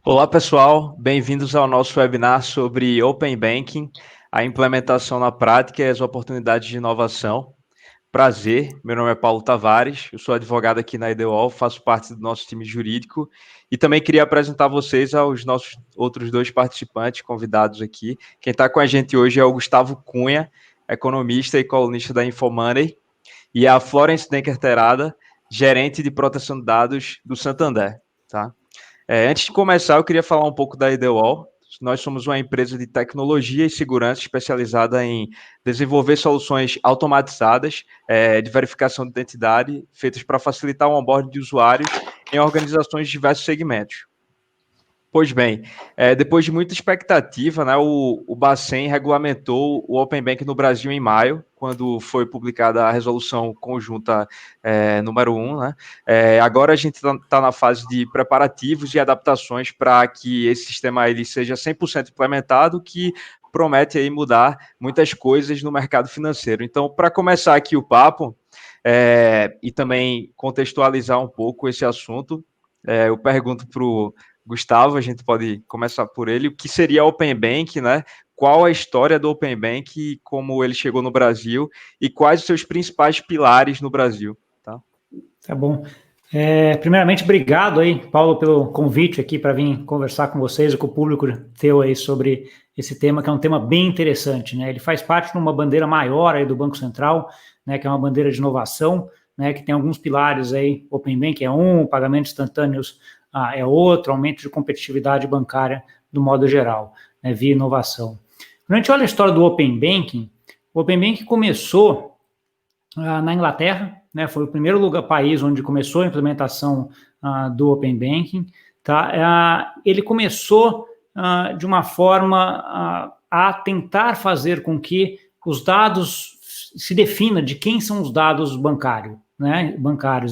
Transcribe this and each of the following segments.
Olá, pessoal. Bem-vindos ao nosso webinar sobre Open Banking, a implementação na prática e as oportunidades de inovação. Prazer, meu nome é Paulo Tavares, eu sou advogado aqui na EDUOL, faço parte do nosso time jurídico e também queria apresentar vocês aos nossos outros dois participantes convidados aqui. Quem está com a gente hoje é o Gustavo Cunha, economista e colunista da Infomoney, e a Florence Denker Terada, gerente de proteção de dados do Santander, tá? Antes de começar, eu queria falar um pouco da IDEWAL. Nós somos uma empresa de tecnologia e segurança especializada em desenvolver soluções automatizadas de verificação de identidade, feitas para facilitar o onboarding de usuários em organizações de diversos segmentos. Pois bem, depois de muita expectativa, né, o Bacen regulamentou o Open Bank no Brasil em maio, quando foi publicada a resolução conjunta número 1. Né? Agora a gente está na fase de preparativos e adaptações para que esse sistema ele seja 100% implementado, que promete aí mudar muitas coisas no mercado financeiro. Então, para começar aqui o papo, e também contextualizar um pouco esse assunto, eu pergunto para o Gustavo, a gente pode começar por ele. O que seria Open Bank, né? Qual a história do Open Bank, como ele chegou no Brasil e quais os seus principais pilares no Brasil, tá? Tá bom. Primeiramente, obrigado aí, Paulo, pelo convite aqui para vir conversar com vocês e com o público teu aí sobre esse tema, que é um tema bem interessante, né? Ele faz parte de uma bandeira maior aí do Banco Central, né? Que é uma bandeira de inovação, né? Que tem alguns pilares aí. Open Bank é um, pagamentos instantâneos é outro, aumento de competitividade bancária do modo geral, né? Via inovação. Quando a gente olha a história do Open Banking, o Open Banking começou na Inglaterra, né, foi o primeiro país onde começou a implementação do Open Banking. Tá? Ele começou de uma forma a tentar fazer com que os dados se defina de quem são os dados bancários.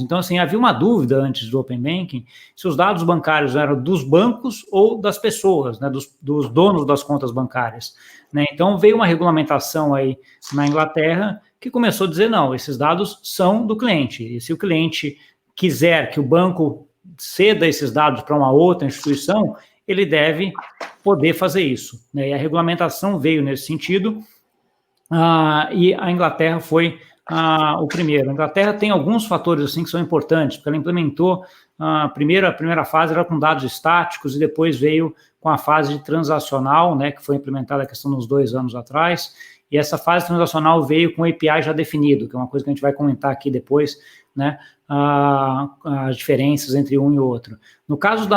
Então, assim, havia uma dúvida antes do Open Banking se os dados bancários eram dos bancos ou das pessoas, né, dos donos das contas bancárias. Né? Então, veio uma regulamentação aí na Inglaterra que começou a dizer, não, esses dados são do cliente, e se o cliente quiser que o banco ceda esses dados para uma outra instituição, ele deve poder fazer isso. Né? E a regulamentação veio nesse sentido, e a Inglaterra foi o primeiro. A Inglaterra tem alguns fatores assim que são importantes, porque ela implementou, a primeira fase era com dados estáticos, e depois veio com a fase de transacional, né, que foi implementada a questão de uns 2 anos atrás, e essa fase transacional veio com o API já definido, que é uma coisa que a gente vai comentar aqui depois, né, as diferenças entre um e outro. No caso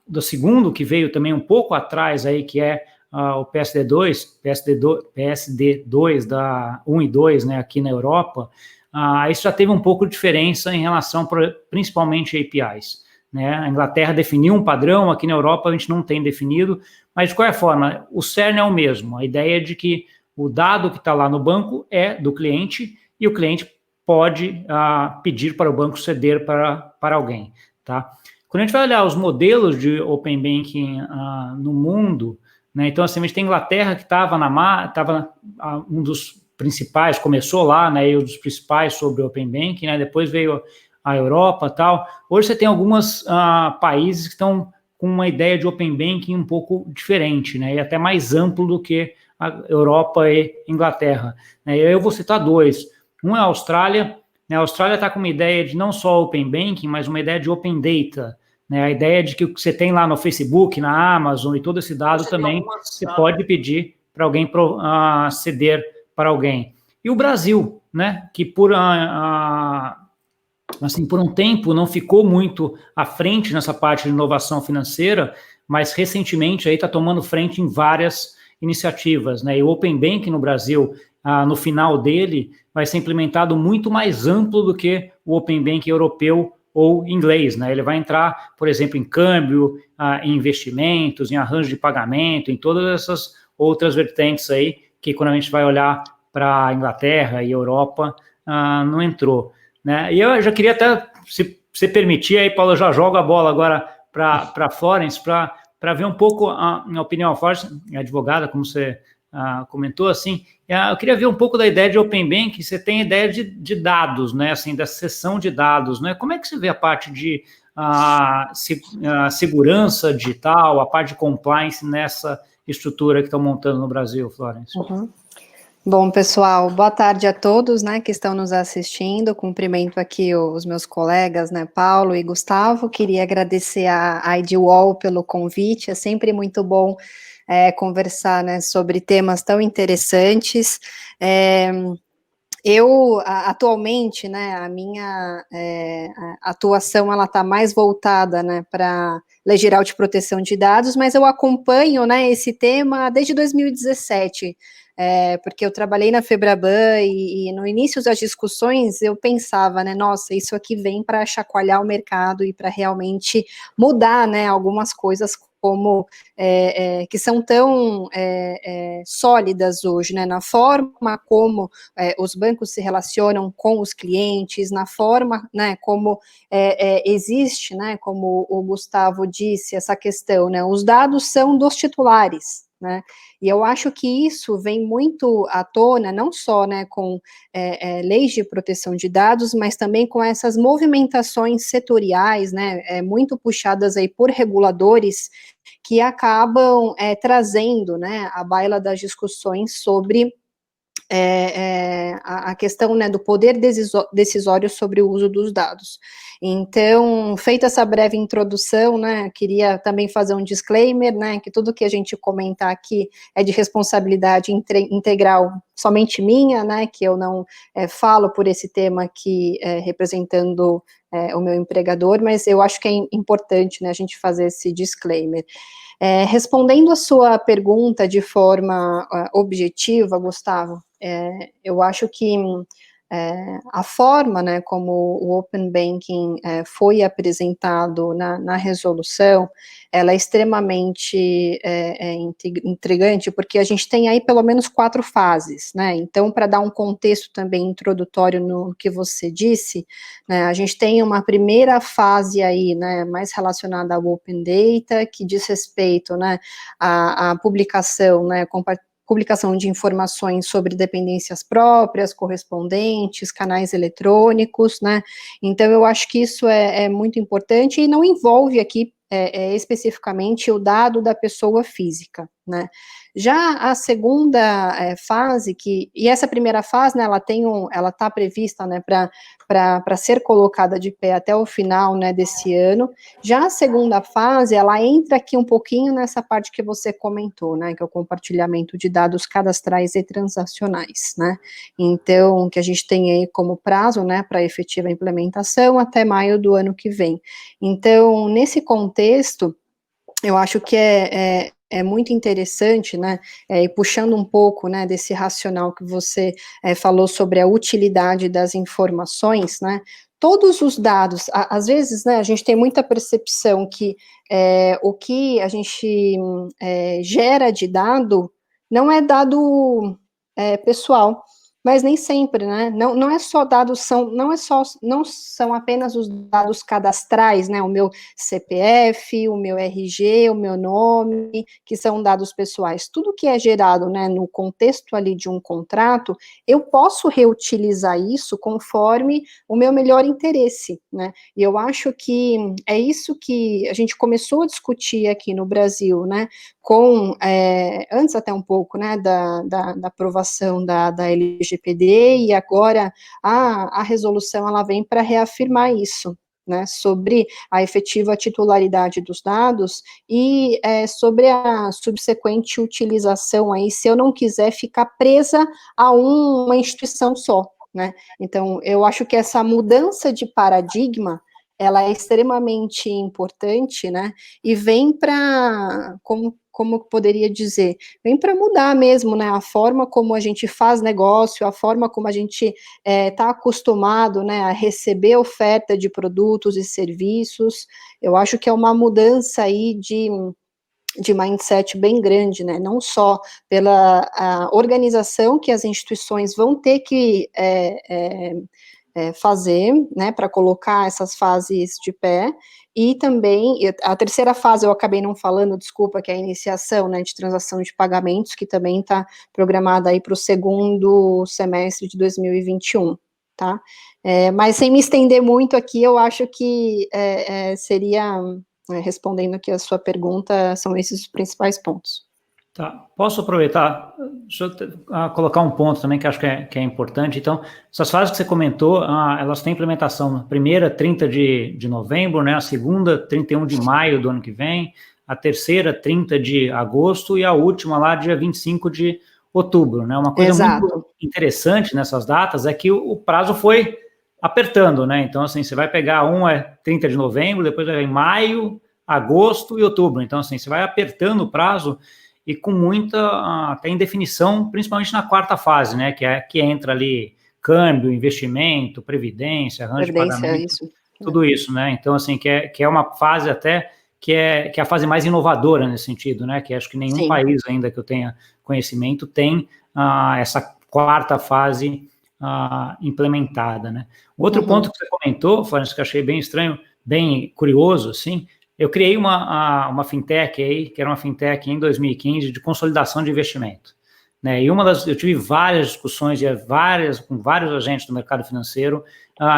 do segundo, que veio também um pouco atrás, aí, que é o PSD2 da 1 e 2, né, aqui na Europa, isso já teve um pouco de diferença em relação, principalmente, a APIs. Né? A Inglaterra definiu um padrão, aqui na Europa a gente não tem definido, mas de qualquer forma, o cerne é o mesmo, a ideia é de que o dado que está lá no banco é do cliente e o cliente pode pedir para o banco ceder para alguém. Tá? Quando a gente vai olhar os modelos de Open Banking no mundo, né, então assim, a gente tem a Inglaterra que estava um dos principais, começou lá, né, e um dos principais sobre Open Banking, né, depois veio a Europa e tal. Hoje você tem alguns países que estão com uma ideia de Open Banking um pouco diferente, né, e até mais amplo do que a Europa e Inglaterra. Eu vou citar 2. Um é a Austrália. Né? A Austrália está com uma ideia de não só Open Banking, mas uma ideia de Open Data. Né? A ideia de que o que você tem lá no Facebook, na Amazon e todo esse dado também, você pode pedir para alguém ceder para alguém. E o Brasil, né? Que por um tempo não ficou muito à frente nessa parte de inovação financeira, mas recentemente está tomando frente em várias iniciativas, né? E o Open Banking no Brasil, no final dele, vai ser implementado muito mais amplo do que o Open Banking europeu ou inglês, né? Ele vai entrar, por exemplo, em câmbio, em investimentos, em arranjo de pagamento, em todas essas outras vertentes aí, que quando a gente vai olhar para a Inglaterra e Europa, não entrou. Né? E eu já queria até, se você permitir, aí, Paulo, eu já jogo a bola agora para a Florence, para ver um pouco a minha opinião. A Florence é advogada, como você comentou, assim, eu queria ver um pouco da ideia de Open Banking. Você tem a ideia de dados, né, assim, da seção de dados, né? Como é que você vê a parte de a segurança digital, a parte de compliance nessa estrutura que estão montando no Brasil, Florence? Uhum. Bom, pessoal, boa tarde a todos, né, que estão nos assistindo. Cumprimento aqui os meus colegas, né, Paulo e Gustavo. Queria agradecer a IDWall pelo convite. É sempre muito bom conversar, né, sobre temas tão interessantes. Eu, atualmente, né, a minha atuação, ela está mais voltada, né, para Lei Geral de Proteção de Dados, mas eu acompanho, né, esse tema desde 2017, porque eu trabalhei na Febraban e no início das discussões eu pensava, né, nossa, isso aqui vem para chacoalhar o mercado e para realmente mudar, né, algumas coisas como que são tão sólidas hoje, né, na forma como os bancos se relacionam com os clientes, na forma, né, como existe, né, como o Gustavo disse, essa questão, né, os dados são dos titulares, né, e eu acho que isso vem muito à tona, não só, né, com leis de proteção de dados, mas também com essas movimentações setoriais, né, muito puxadas aí por reguladores, que acabam trazendo, né, à baila das discussões sobre a questão, né, do poder decisório sobre o uso dos dados. Então, feita essa breve introdução, né, queria também fazer um disclaimer, né, que tudo que a gente comentar aqui é de responsabilidade integral somente minha, né, que eu não falo por esse tema aqui representando o meu empregador, mas eu acho que é importante, né, a gente fazer esse disclaimer. Respondendo a sua pergunta de forma objetiva, Gustavo, eu acho que a forma, né, como o Open Banking foi apresentado na resolução, ela é extremamente intrigante, porque a gente tem aí pelo menos 4 fases, né, então, para dar um contexto também introdutório no que você disse, né, a gente tem uma primeira fase aí, né, mais relacionada ao Open Data, que diz respeito, né, à publicação, né, publicação de informações sobre dependências próprias, correspondentes, canais eletrônicos, né, então eu acho que isso é muito importante e não envolve aqui especificamente o dado da pessoa física, né. Já a segunda fase, e essa primeira fase, né, ela está prevista, né, para ser colocada de pé até o final, né, desse ano. Já a segunda fase, ela entra aqui um pouquinho nessa parte que você comentou, né, que é o compartilhamento de dados cadastrais e transacionais, né, então, que a gente tem aí como prazo, né, para efetiva implementação até maio do ano que vem. Então, nesse contexto, eu acho que é muito interessante, né, e puxando um pouco, né, desse racional que você falou sobre a utilidade das informações, né, todos os dados, às vezes, né, a gente tem muita percepção que o que a gente gera de dado não é dado pessoal, mas nem sempre, né, não é só dados, não são apenas os dados cadastrais, né, o meu CPF, o meu RG, o meu nome, que são dados pessoais, tudo que é gerado, né, no contexto ali de um contrato, eu posso reutilizar isso conforme o meu melhor interesse, né, e eu acho que é isso que a gente começou a discutir aqui no Brasil, né, antes até um pouco, né, da aprovação da LGPD, e agora a resolução, ela vem para reafirmar isso, né, sobre a efetiva titularidade dos dados e sobre a subsequente utilização aí, se eu não quiser ficar presa a uma instituição só, né, então eu acho que essa mudança de paradigma, ela é extremamente importante, né, e vem para, como poderia dizer, vem para mudar mesmo, né, a forma como a gente faz negócio, a forma como a gente está acostumado, né, a receber oferta de produtos e serviços. Eu acho que é uma mudança aí de mindset bem grande, né, não só pela organização que as instituições vão ter que fazer, né, para colocar essas fases de pé, e também, a terceira fase eu acabei não falando, desculpa, que é a iniciação, né, de transação de pagamentos, que também está programada aí para o segundo semestre de 2021. tá? Mas sem me estender muito aqui, eu acho que seria, respondendo aqui a sua pergunta, são esses os principais pontos. Tá, posso aproveitar, deixa eu colocar um ponto também que acho que é importante. Então, essas fases que você comentou, elas têm implementação, a primeira 30 de novembro, né, a segunda 31 de maio do ano que vem, a terceira 30 de agosto e a última lá dia 25 de outubro, né? Uma coisa muito interessante nessas datas é que o prazo foi apertando, né? Então, assim, você vai pegar 30 de novembro, depois vai em maio, agosto e outubro. Então, assim, você vai apertando o prazo e com muita até indefinição, principalmente na quarta fase, né? Que entra ali câmbio, investimento, previdência, arranjo de pagamento, tudo isso, né? Então, assim, que é uma fase até que é a fase mais inovadora nesse sentido, né? Que acho que nenhum país ainda que eu tenha conhecimento tem essa quarta fase implementada, né? Outro ponto que você comentou, Florence, que eu achei bem estranho, bem curioso, assim, eu criei uma fintech aí, que era uma fintech em 2015 de consolidação de investimento, né? E eu tive várias discussões com vários agentes do mercado financeiro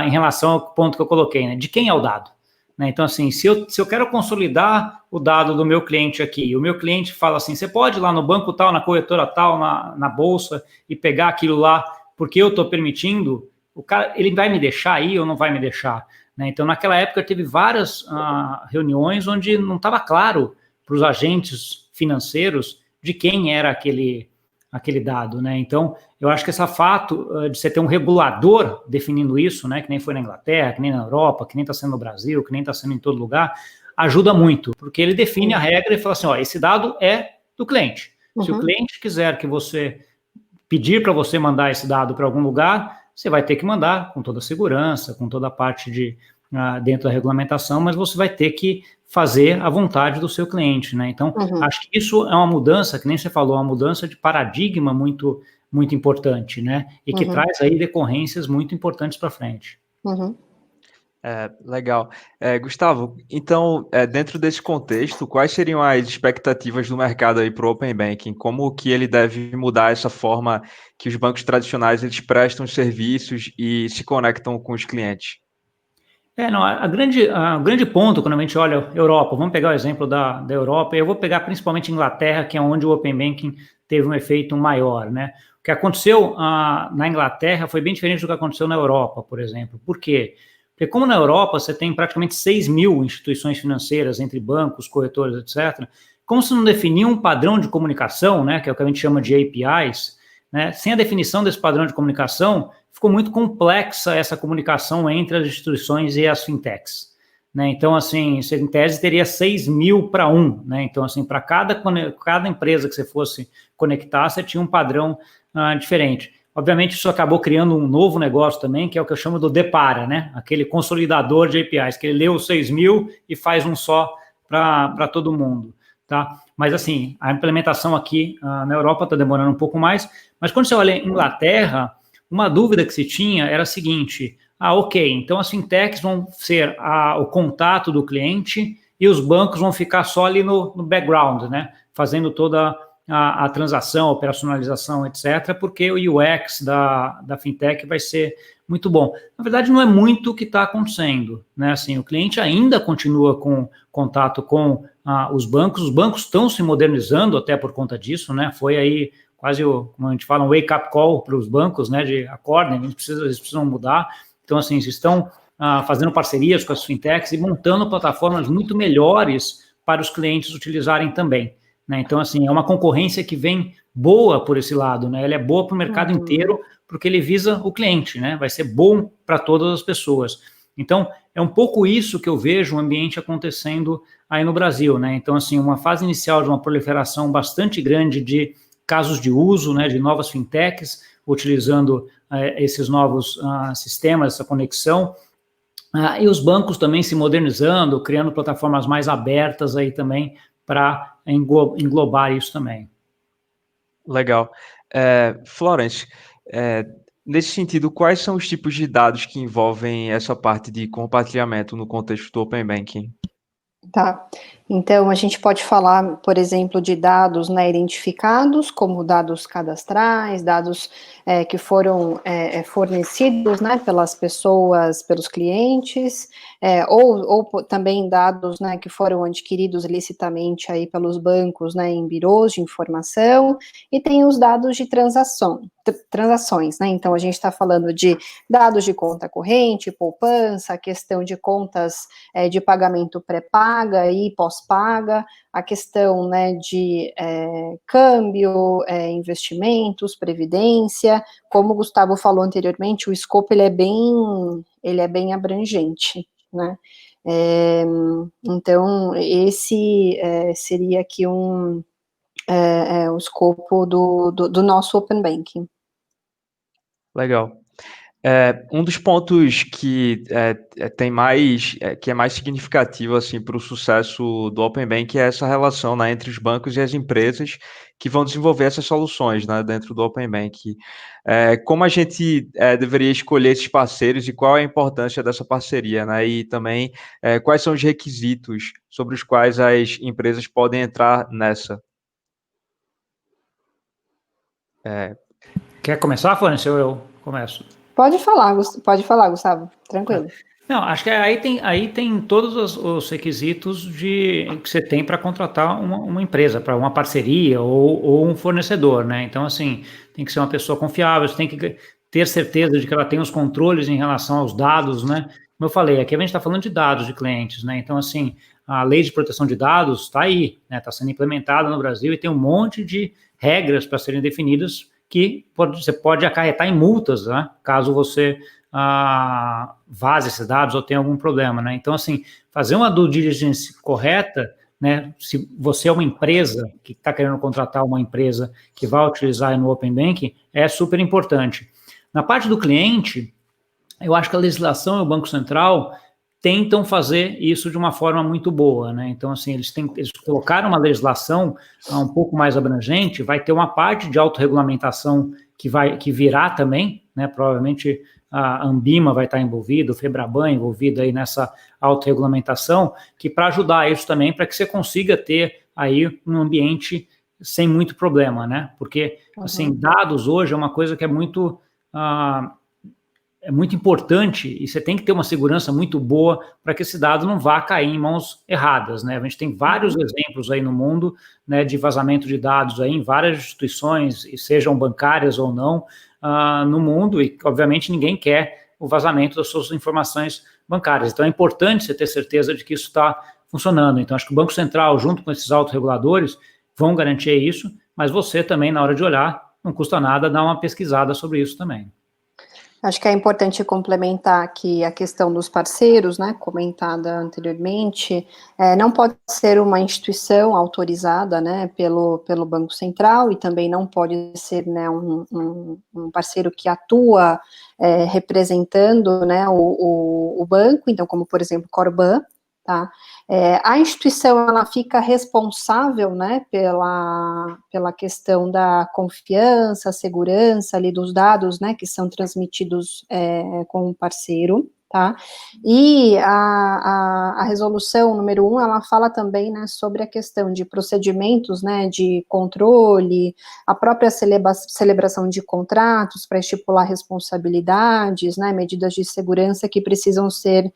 em relação ao ponto que eu coloquei, né? De quem é o dado? Né? Então, assim, se eu quero consolidar o dado do meu cliente aqui, e o meu cliente fala assim, você pode ir lá no banco tal, na corretora tal, na bolsa, e pegar aquilo lá, porque eu estou permitindo, o cara, ele vai me deixar aí ou não vai me deixar? Né? Então, naquela época, teve várias reuniões onde não estava claro para os agentes financeiros de quem era aquele dado, né? Então, eu acho que esse fato de você ter um regulador definindo isso, né, que nem foi na Inglaterra, que nem na Europa, que nem está sendo no Brasil, que nem está sendo em todo lugar, ajuda muito, porque ele define a regra e fala assim, ó, esse dado é do cliente. Se o cliente quiser que você pedir para você mandar esse dado para algum lugar, você vai ter que mandar com toda a segurança, com toda a parte de dentro da regulamentação, mas você vai ter que fazer a vontade do seu cliente, né? Então, acho que isso é uma mudança, que nem você falou, uma mudança de paradigma muito, muito importante, né? E que traz aí decorrências muito importantes para frente. Legal. Gustavo, então, dentro desse contexto, quais seriam as expectativas do mercado aí para o Open Banking? Como que ele deve mudar essa forma que os bancos tradicionais eles prestam serviços e se conectam com os clientes? O grande ponto, quando a gente olha a Europa, vamos pegar o exemplo da Europa, eu vou pegar principalmente a Inglaterra, que é onde o Open Banking teve um efeito maior, né? O que aconteceu na Inglaterra foi bem diferente do que aconteceu na Europa, por exemplo. Por quê? Porque como na Europa você tem praticamente 6 mil instituições financeiras, entre bancos, corretores, etc., como se não definia um padrão de comunicação, né, que é o que a gente chama de APIs, né, sem a definição desse padrão de comunicação, ficou muito complexa essa comunicação entre as instituições e as fintechs. Né? Então, assim, em tese teria 6 mil para 1. Né? Então, assim, para cada empresa que você fosse conectar, você tinha um padrão diferente. Obviamente, isso acabou criando um novo negócio também, que é o que eu chamo do Depara, né? Aquele consolidador de APIs, que ele lê os 6 mil e faz um só para todo mundo. Tá? Mas, assim, a implementação aqui na Europa está demorando um pouco mais, mas quando você olha em Inglaterra, uma dúvida que se tinha era a seguinte, ok, então as fintechs vão ser o contato do cliente e os bancos vão ficar só ali no background, né? Fazendo toda a transação, a operacionalização, etc., porque o UX da fintech vai ser muito bom. Na verdade, não é muito o que está acontecendo, né? Assim, o cliente ainda continua com contato com os bancos estão se modernizando até por conta disso, né? Foi aí quase, como a gente fala, um wake-up call para os bancos, né? De acordem, eles precisam mudar. Então, assim, eles estão fazendo parcerias com as fintechs e montando plataformas muito melhores para os clientes utilizarem também. Né? Então, assim, é uma concorrência que vem boa por esse lado, né? Ela é boa para o mercado inteiro, porque ele visa o cliente, né? Vai ser bom para todas as pessoas. Então, é um pouco isso que eu vejo o ambiente acontecendo aí no Brasil, né? Então, assim, uma fase inicial de uma proliferação bastante grande de casos de uso, né, de novas fintechs, utilizando esses novos sistemas, essa conexão, e os bancos também se modernizando, criando plataformas mais abertas aí também para englobar isso também. Legal. Florence, nesse sentido, quais são os tipos de dados que envolvem essa parte de compartilhamento no contexto do Open Banking? Tá, então a gente pode falar, por exemplo, de dados identificados, como dados cadastrais, dados que foram fornecidos, né, pelas pessoas, pelos clientes, ou também dados, né, que foram adquiridos licitamente aí pelos bancos, né, em birôs de informação, e tem os dados de transações, né, então a gente está falando de dados de conta corrente, poupança, a questão de contas de pagamento pré-paga e pós-paga, a questão, né, de câmbio, investimentos, previdência. Como o Gustavo falou anteriormente, o escopo ele é bem abrangente, né? Então, esse seria aqui o escopo do nosso Open Banking. Legal. Um dos pontos que que é mais significativo assim, para o sucesso do Open Banking é essa relação, né, entre os bancos e as empresas que vão desenvolver essas soluções, né, dentro do Open Banking. Como a gente deveria escolher esses parceiros e qual é a importância dessa parceria, né, e também quais são os requisitos sobre os quais as empresas podem entrar nessa? Quer começar, Fanny, ou eu começo? Pode falar, Gustavo, tranquilo. Não, acho que aí tem todos os requisitos que você tem para contratar uma empresa, para uma parceria ou um fornecedor, né? Então, assim, tem que ser uma pessoa confiável, você tem que ter certeza de que ela tem os controles em relação aos dados, né? Como eu falei, aqui a gente está falando de dados de clientes, né? Então, assim, a lei de proteção de dados está aí, né? Está sendo implementada no Brasil e tem um monte de regras para serem definidas que você pode acarretar em multas, né? Caso você vaze esses dados ou tenha algum problema, né? Então, assim, fazer uma due diligence correta, né? Se você é uma empresa que está querendo contratar uma empresa que vai utilizar no Open Banking, é super importante. Na parte do cliente, eu acho que a legislação e o Banco Central tentam fazer isso de uma forma muito boa, né? Então, assim, eles colocaram uma legislação um pouco mais abrangente, vai ter uma parte de autorregulamentação que virá também, né? Provavelmente a Anbima vai estar envolvida, o Febraban envolvido aí nessa autorregulamentação, que para ajudar isso também, para que você consiga ter aí um ambiente sem muito problema, né? Porque, assim, dados hoje é uma coisa que é muito importante e você tem que ter uma segurança muito boa para que esse dado não vá cair em mãos erradas, né? A gente tem vários exemplos aí no mundo, né, de vazamento de dados aí em várias instituições, sejam bancárias ou não, no mundo, e obviamente ninguém quer o vazamento das suas informações bancárias. Então é importante você ter certeza de que isso está funcionando. Então acho que o Banco Central, junto com esses autorreguladores, vão garantir isso, mas você também, na hora de olhar, não custa nada dar uma pesquisada sobre isso também. Acho que é importante complementar aqui a questão dos parceiros, né, comentada anteriormente, não pode ser uma instituição autorizada, né, pelo Banco Central, e também não pode ser, né, um parceiro que atua representando, né, o banco, então, como, por exemplo, Corban, tá? A instituição, ela fica responsável, né, pela questão da confiança, segurança ali dos dados, né, que são transmitidos com o parceiro, tá? E a resolução número 1, ela fala também, né, sobre a questão de procedimentos, né, de controle, a própria celebração de contratos para estipular responsabilidades, né, medidas de segurança que precisam ser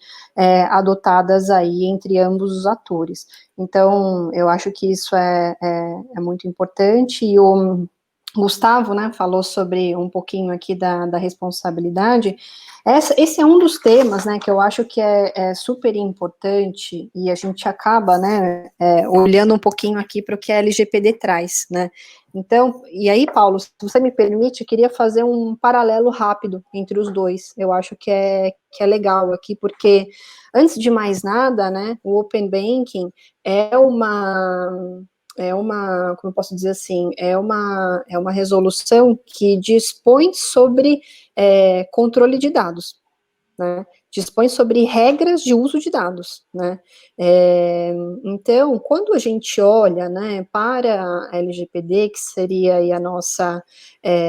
adotadas aí entre ambos os atores. Então, eu acho que isso é muito importante, e o Gustavo, né, falou sobre um pouquinho aqui da responsabilidade. Esse é um dos temas, né, que eu acho que é super importante, e a gente acaba, né, olhando um pouquinho aqui para o que a LGPD traz, né. Então, e aí, Paulo, se você me permite, eu queria fazer um paralelo rápido entre os dois. Eu acho que é legal aqui, porque, antes de mais nada, né, o Open Banking é uma, como eu posso dizer assim, é uma resolução que dispõe sobre controle de dados, né, dispõe sobre regras de uso de dados, né, então, quando a gente olha, né, para a LGPD, que seria aí a nossa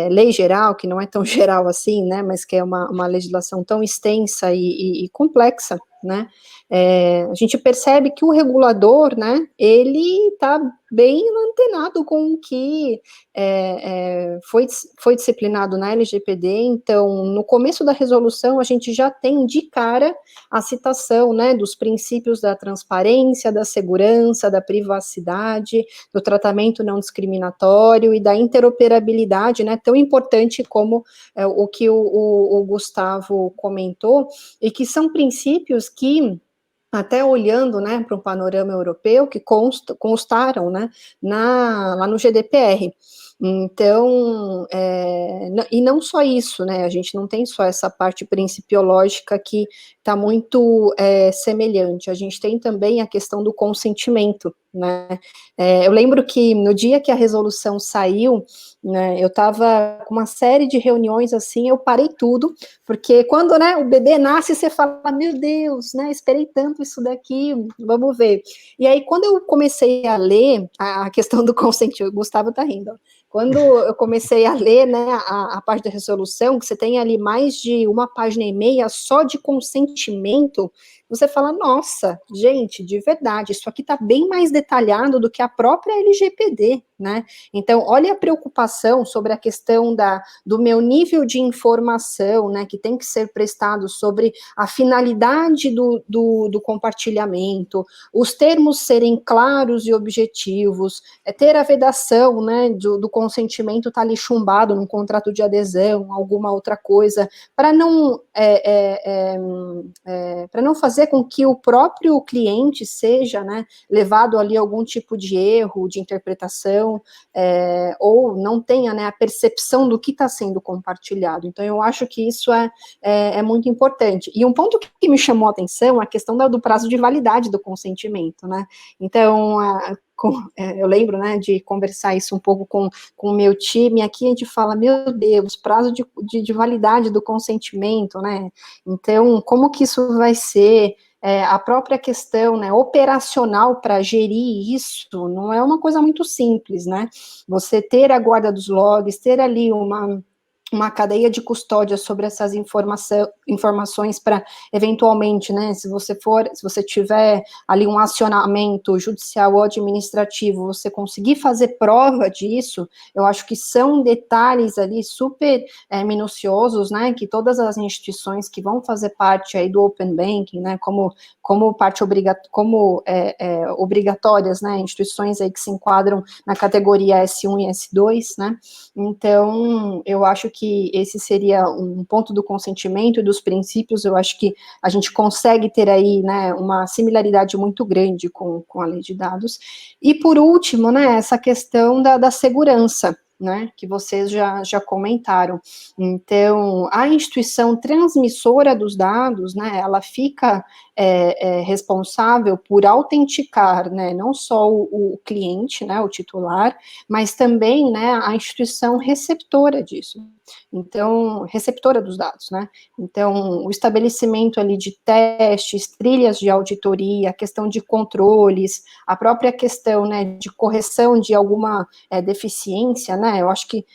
lei geral, que não é tão geral assim, né, mas que é uma legislação tão extensa e complexa, né, A gente percebe que o regulador, né, ele está bem antenado com o que foi disciplinado na LGPD. Então, no começo da resolução, a gente já tem de cara a citação, né, dos princípios da transparência, da segurança, da privacidade, do tratamento não discriminatório e da interoperabilidade, né, tão importante como o que o Gustavo comentou, e que são princípios que, até olhando, né, para o panorama europeu, que constaram, né, lá no GDPR. Então, e não só isso, né, a gente não tem só essa parte principiológica que está muito semelhante, a gente tem também a questão do consentimento, né. Eu lembro que no dia que a resolução saiu, né, eu estava com uma série de reuniões assim, eu parei tudo, porque quando, né, o bebê nasce, você fala, meu Deus, né, esperei tanto isso daqui, vamos ver. E aí, quando eu comecei a ler a questão do consentimento, o Gustavo tá rindo, ó. Quando eu comecei a ler, né, a parte da resolução, que você tem ali mais de 1,5 página só de consentimento, você fala, nossa, gente, de verdade, isso aqui está bem mais detalhado do que a própria LGPD, né? Então, olha a preocupação sobre a questão do meu nível de informação, né, que tem que ser prestado sobre a finalidade do compartilhamento, os termos serem claros e objetivos, ter a vedação, né, do consentimento tá ali chumbado num contrato de adesão, alguma outra coisa, para não fazer com que o próprio cliente seja, né, levado ali a algum tipo de erro de interpretação, ou não tenha, né, a percepção do que está sendo compartilhado. Então, eu acho que isso é muito importante. E um ponto que me chamou a atenção é a questão do prazo de validade do consentimento, né? Então, eu lembro, né, de conversar isso um pouco com o meu time, aqui a gente fala, meu Deus, prazo de validade do consentimento, né? Então, como que isso vai ser? A própria questão, né, operacional para gerir isso não é uma coisa muito simples, né? Você ter a guarda dos logs, ter ali uma cadeia de custódia sobre essas informações para, eventualmente, né, se você tiver ali um acionamento judicial ou administrativo, você conseguir fazer prova disso, eu acho que são detalhes ali super minuciosos, né, que todas as instituições que vão fazer parte aí do Open Banking, né, como parte obrigatórias, né, instituições aí que se enquadram na categoria S1 e S2, né, então, eu acho que esse seria um ponto do consentimento e dos princípios. Eu acho que a gente consegue ter aí, né, uma similaridade muito grande com a lei de dados. E, por último, né, essa questão da segurança, né, que vocês já comentaram. Então, a instituição transmissora dos dados, né, ela fica responsável por autenticar, né, não só o cliente, né, o titular, mas também, né, a instituição receptora disso. Então, receptora dos dados, né? Então, o estabelecimento ali de testes, trilhas de auditoria, a questão de controles, a própria questão, né, de correção de alguma deficiência, né? Eu acho que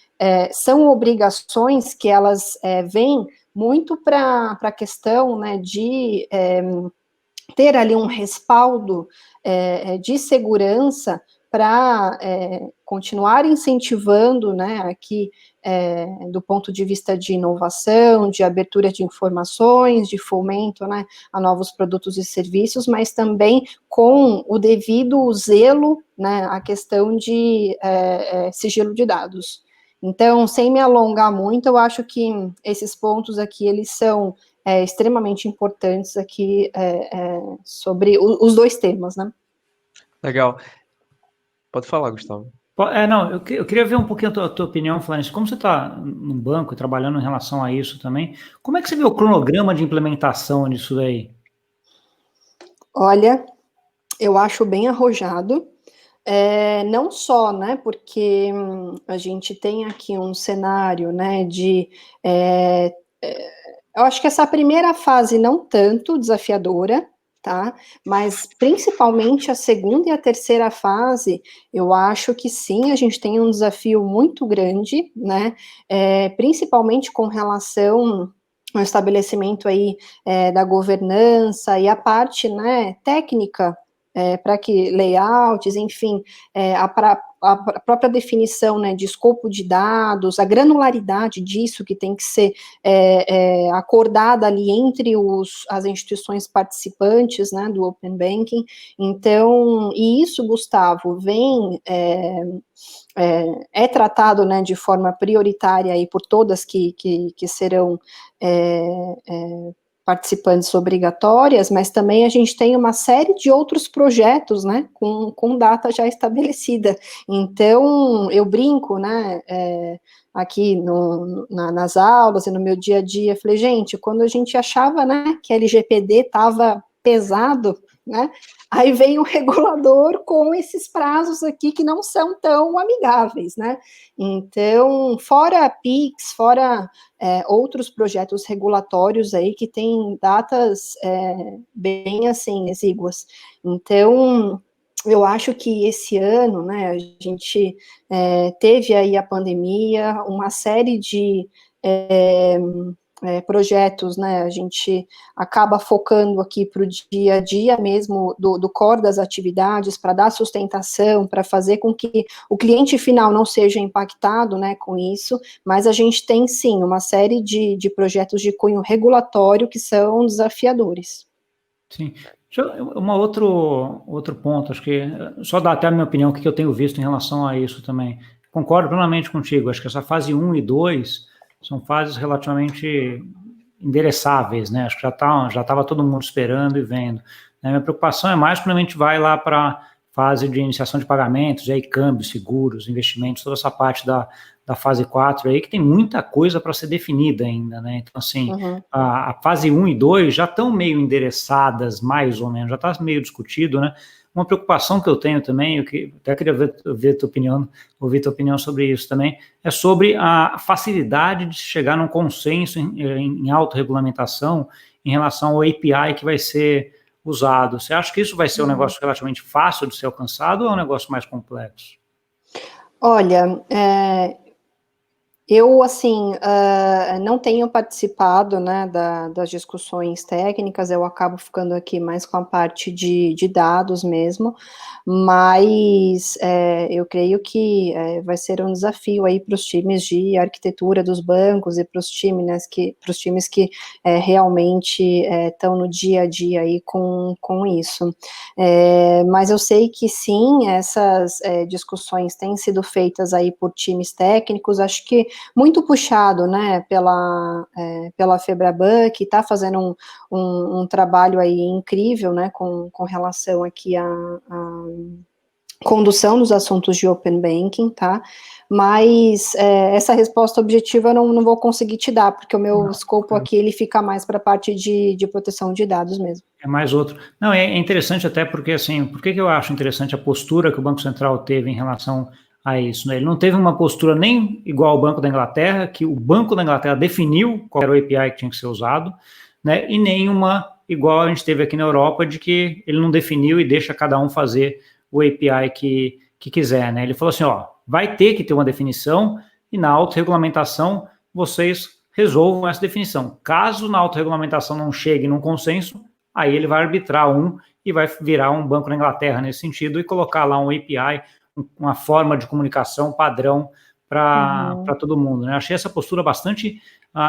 são obrigações que elas vêm muito para a questão, né, de ter ali um respaldo de segurança para continuar incentivando, né, aqui, do ponto de vista de inovação, de abertura de informações, de fomento, né, a novos produtos e serviços, mas também com o devido zelo, né, a questão de sigilo de dados. Então, sem me alongar muito, eu acho que esses pontos aqui, eles são extremamente importantes aqui sobre os dois temas, né? Legal. Pode falar, Gustavo. Não, eu queria ver um pouquinho a tua opinião, Flávio. Como você está no banco trabalhando em relação a isso também, como é que você vê o cronograma de implementação disso daí? Olha, eu acho bem arrojado, não só, né, porque a gente tem aqui um cenário, né, eu acho que essa primeira fase não tanto desafiadora, tá? Mas principalmente a segunda e a terceira fase, eu acho que sim, a gente tem um desafio muito grande, né? Principalmente com relação o estabelecimento aí da governança e a parte, né, técnica, para que layouts, enfim, a própria definição, né, de escopo de dados, a granularidade disso que tem que ser acordada ali entre as instituições participantes, né, do Open Banking. Então, e isso, Gustavo, vem tratado, né, de forma prioritária aí por todas que serão participantes obrigatórias, mas também a gente tem uma série de outros projetos, né, com data já estabelecida. Então, eu brinco, né, aqui nas aulas e no meu dia a dia, falei, gente, quando a gente achava, né, que a LGPD estava pesado, né, aí vem o regulador com esses prazos aqui que não são tão amigáveis, né? Então, fora a PIX, fora outros projetos regulatórios aí que têm datas bem, assim, exíguas. Então, eu acho que esse ano, né, a gente teve aí a pandemia, uma série de projetos, né, a gente acaba focando aqui para o dia a dia mesmo do core das atividades, para dar sustentação, para fazer com que o cliente final não seja impactado, né, com isso, mas a gente tem, sim, uma série de projetos de cunho regulatório que são desafiadores. Sim. Outro ponto, acho que só dar até a minha opinião, o que eu tenho visto em relação a isso também. Concordo plenamente contigo, acho que essa fase 1 e 2 são fases relativamente endereçáveis, né? Acho que já estava todo mundo esperando e vendo. Né? Minha preocupação é mais quando a gente vai lá para a fase de iniciação de pagamentos, e aí câmbios, seguros, investimentos, toda essa parte da fase 4 aí, que tem muita coisa para ser definida ainda, né? Então, assim, a fase 1 e 2 já estão meio endereçadas, mais ou menos, já está meio discutido, né? Uma preocupação que eu tenho também, eu até queria ouvir tua opinião sobre isso também, é sobre a facilidade de chegar num consenso em autorregulamentação em relação ao API que vai ser usado. Você acha que isso vai ser um negócio relativamente fácil de ser alcançado ou é um negócio mais complexo? Olha, eu, assim, não tenho participado, né, das discussões técnicas, eu acabo ficando aqui mais com a parte de dados mesmo, mas eu creio que vai ser um desafio aí para os times de arquitetura dos bancos e para os times que realmente estão no dia a dia aí com isso. Mas eu sei que sim, essas discussões têm sido feitas aí por times técnicos, acho que muito puxado, né, pela Febraban, que está fazendo um trabalho aí incrível, né, com relação aqui à condução dos assuntos de Open Banking, tá? Mas essa resposta objetiva eu não vou conseguir te dar, porque o meu escopo aqui, ele fica mais para a parte de proteção de dados mesmo. É mais outro. Não, é interessante até porque, assim, por que eu acho interessante a postura que o Banco Central teve em relação a isso, né? Ele não teve uma postura nem igual ao Banco da Inglaterra, que o Banco da Inglaterra definiu qual era o API que tinha que ser usado, né? E nem uma igual a gente teve aqui na Europa, de que ele não definiu e deixa cada um fazer o API que quiser, né? Ele falou assim, ó, vai ter que ter uma definição e na autorregulamentação vocês resolvam essa definição. Caso na autorregulamentação não chegue num consenso, aí ele vai arbitrar e vai virar um Banco da Inglaterra nesse sentido e colocar lá um API, uma forma de comunicação padrão para todo mundo, né? Achei essa postura bastante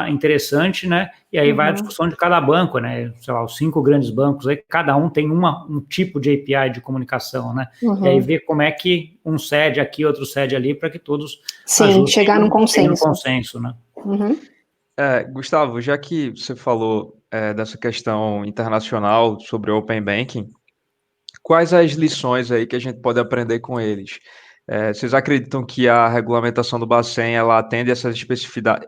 interessante, né? E aí vai a discussão de cada banco, né? Sei lá, os 5 grandes bancos, aí cada um tem um tipo de API de comunicação, né? E aí ver como é que um cede aqui, outro cede ali, para que todos chegar num consenso. Né? Gustavo, já que você falou dessa questão internacional sobre o Open Banking, quais as lições aí que a gente pode aprender com eles? Vocês acreditam que a regulamentação do Bacen ela atende essas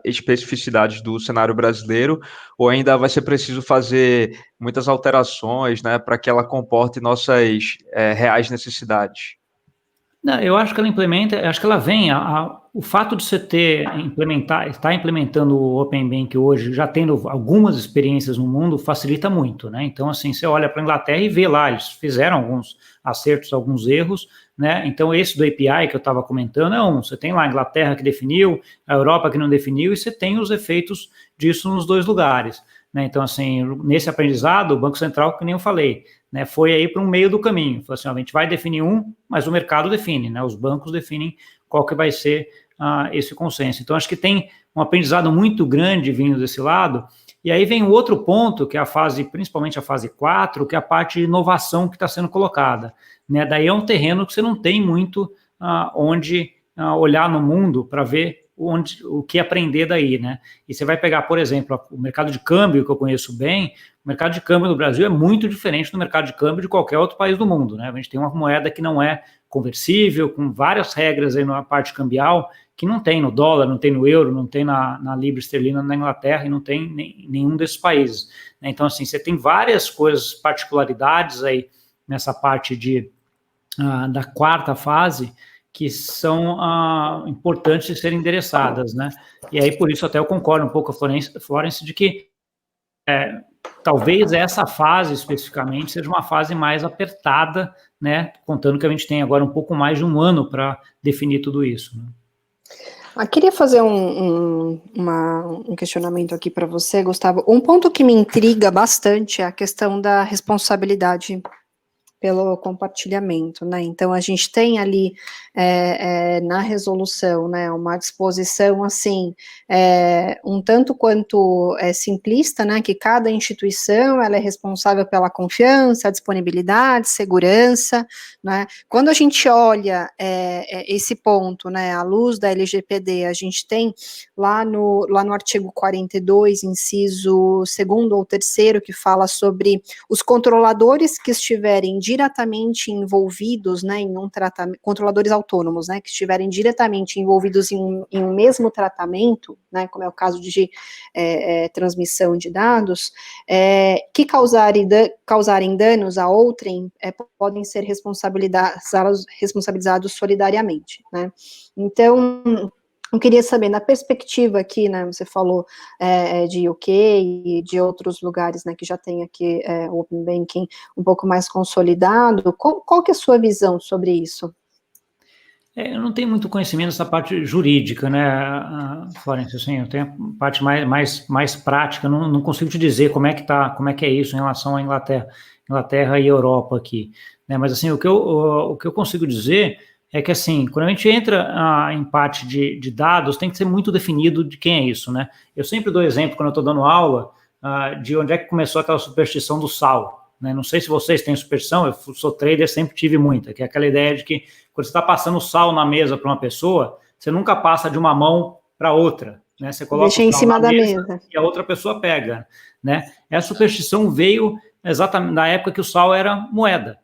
especificidades do cenário brasileiro, ou ainda vai ser preciso fazer muitas alterações, né, para que ela comporte nossas reais necessidades? Não, eu acho que ela implementa, acho que ela vem, o fato de você estar implementando o Open Bank hoje, já tendo algumas experiências no mundo, facilita muito, né? Então, assim, você olha para a Inglaterra e vê lá, eles fizeram alguns acertos, alguns erros, né? Então, esse do API que eu estava comentando é você tem lá a Inglaterra que definiu, a Europa que não definiu, e você tem os efeitos disso nos dois lugares, né? Então, assim, nesse aprendizado, o Banco Central, que nem eu falei, né, foi aí para um meio do caminho, falou assim, a gente vai definir mas o mercado define, né, os bancos definem qual que vai ser esse consenso. Então, acho que tem um aprendizado muito grande vindo desse lado, e aí vem o outro ponto, que é a fase, principalmente a fase 4, que é a parte de inovação que está sendo colocada, né, daí é um terreno que você não tem muito onde olhar no mundo para ver o que aprender daí, né? E você vai pegar, por exemplo, o mercado de câmbio, que eu conheço bem, o mercado de câmbio no Brasil é muito diferente do mercado de câmbio de qualquer outro país do mundo, né? A gente tem uma moeda que não é conversível, com várias regras aí na parte cambial, que não tem no dólar, não tem no euro, não tem na libra esterlina na Inglaterra e não tem nenhum desses países, né? Então, assim, você tem várias coisas, particularidades aí nessa parte da quarta fase, que são importantes de serem endereçadas, né? E aí, por isso, até eu concordo um pouco com a Florence de que talvez essa fase, especificamente, seja uma fase mais apertada, né? Contando que a gente tem agora um pouco mais de um ano para definir tudo isso, né? Queria fazer um questionamento aqui para você, Gustavo. Um ponto que me intriga bastante é a questão da responsabilidade pelo compartilhamento, né? Então, a gente tem ali na resolução, né, uma disposição, assim, um tanto quanto simplista, né, que cada instituição, ela é responsável pela confiança, disponibilidade, segurança, né? Quando a gente olha esse ponto, né, à luz da LGPD, a gente tem lá no artigo 42, inciso 2º ou 3º, que fala sobre os controladores que estiverem diretamente envolvidos, né, em um tratamento, controladores autônomos, né, que estiverem diretamente envolvidos em um mesmo tratamento, né, como é o caso de transmissão de dados, que causarem danos a outrem, podem ser responsabilizados solidariamente, né. Então, eu queria saber, na perspectiva aqui, né, você falou de UK e de outros lugares, né, que já tem aqui o Open Banking um pouco mais consolidado, qual que é a sua visão sobre isso? Eu não tenho muito conhecimento dessa parte jurídica, né, Florence, assim, eu tenho a parte mais prática, não consigo te dizer como é que é isso em relação à Inglaterra e Europa aqui, né, mas assim, o que eu consigo dizer é que, assim, quando a gente entra em parte de dados, tem que ser muito definido de quem é isso, né? Eu sempre dou exemplo, quando eu estou dando aula, de onde é que começou aquela superstição do sal, né? Não sei se vocês têm superstição, eu sou trader, sempre tive muita, que é aquela ideia de que quando você está passando sal na mesa para uma pessoa, você nunca passa de uma mão para outra, né? Você coloca Deixa em cima da mesa e a outra pessoa pega, né? Essa superstição veio exatamente na época que o sal era moeda,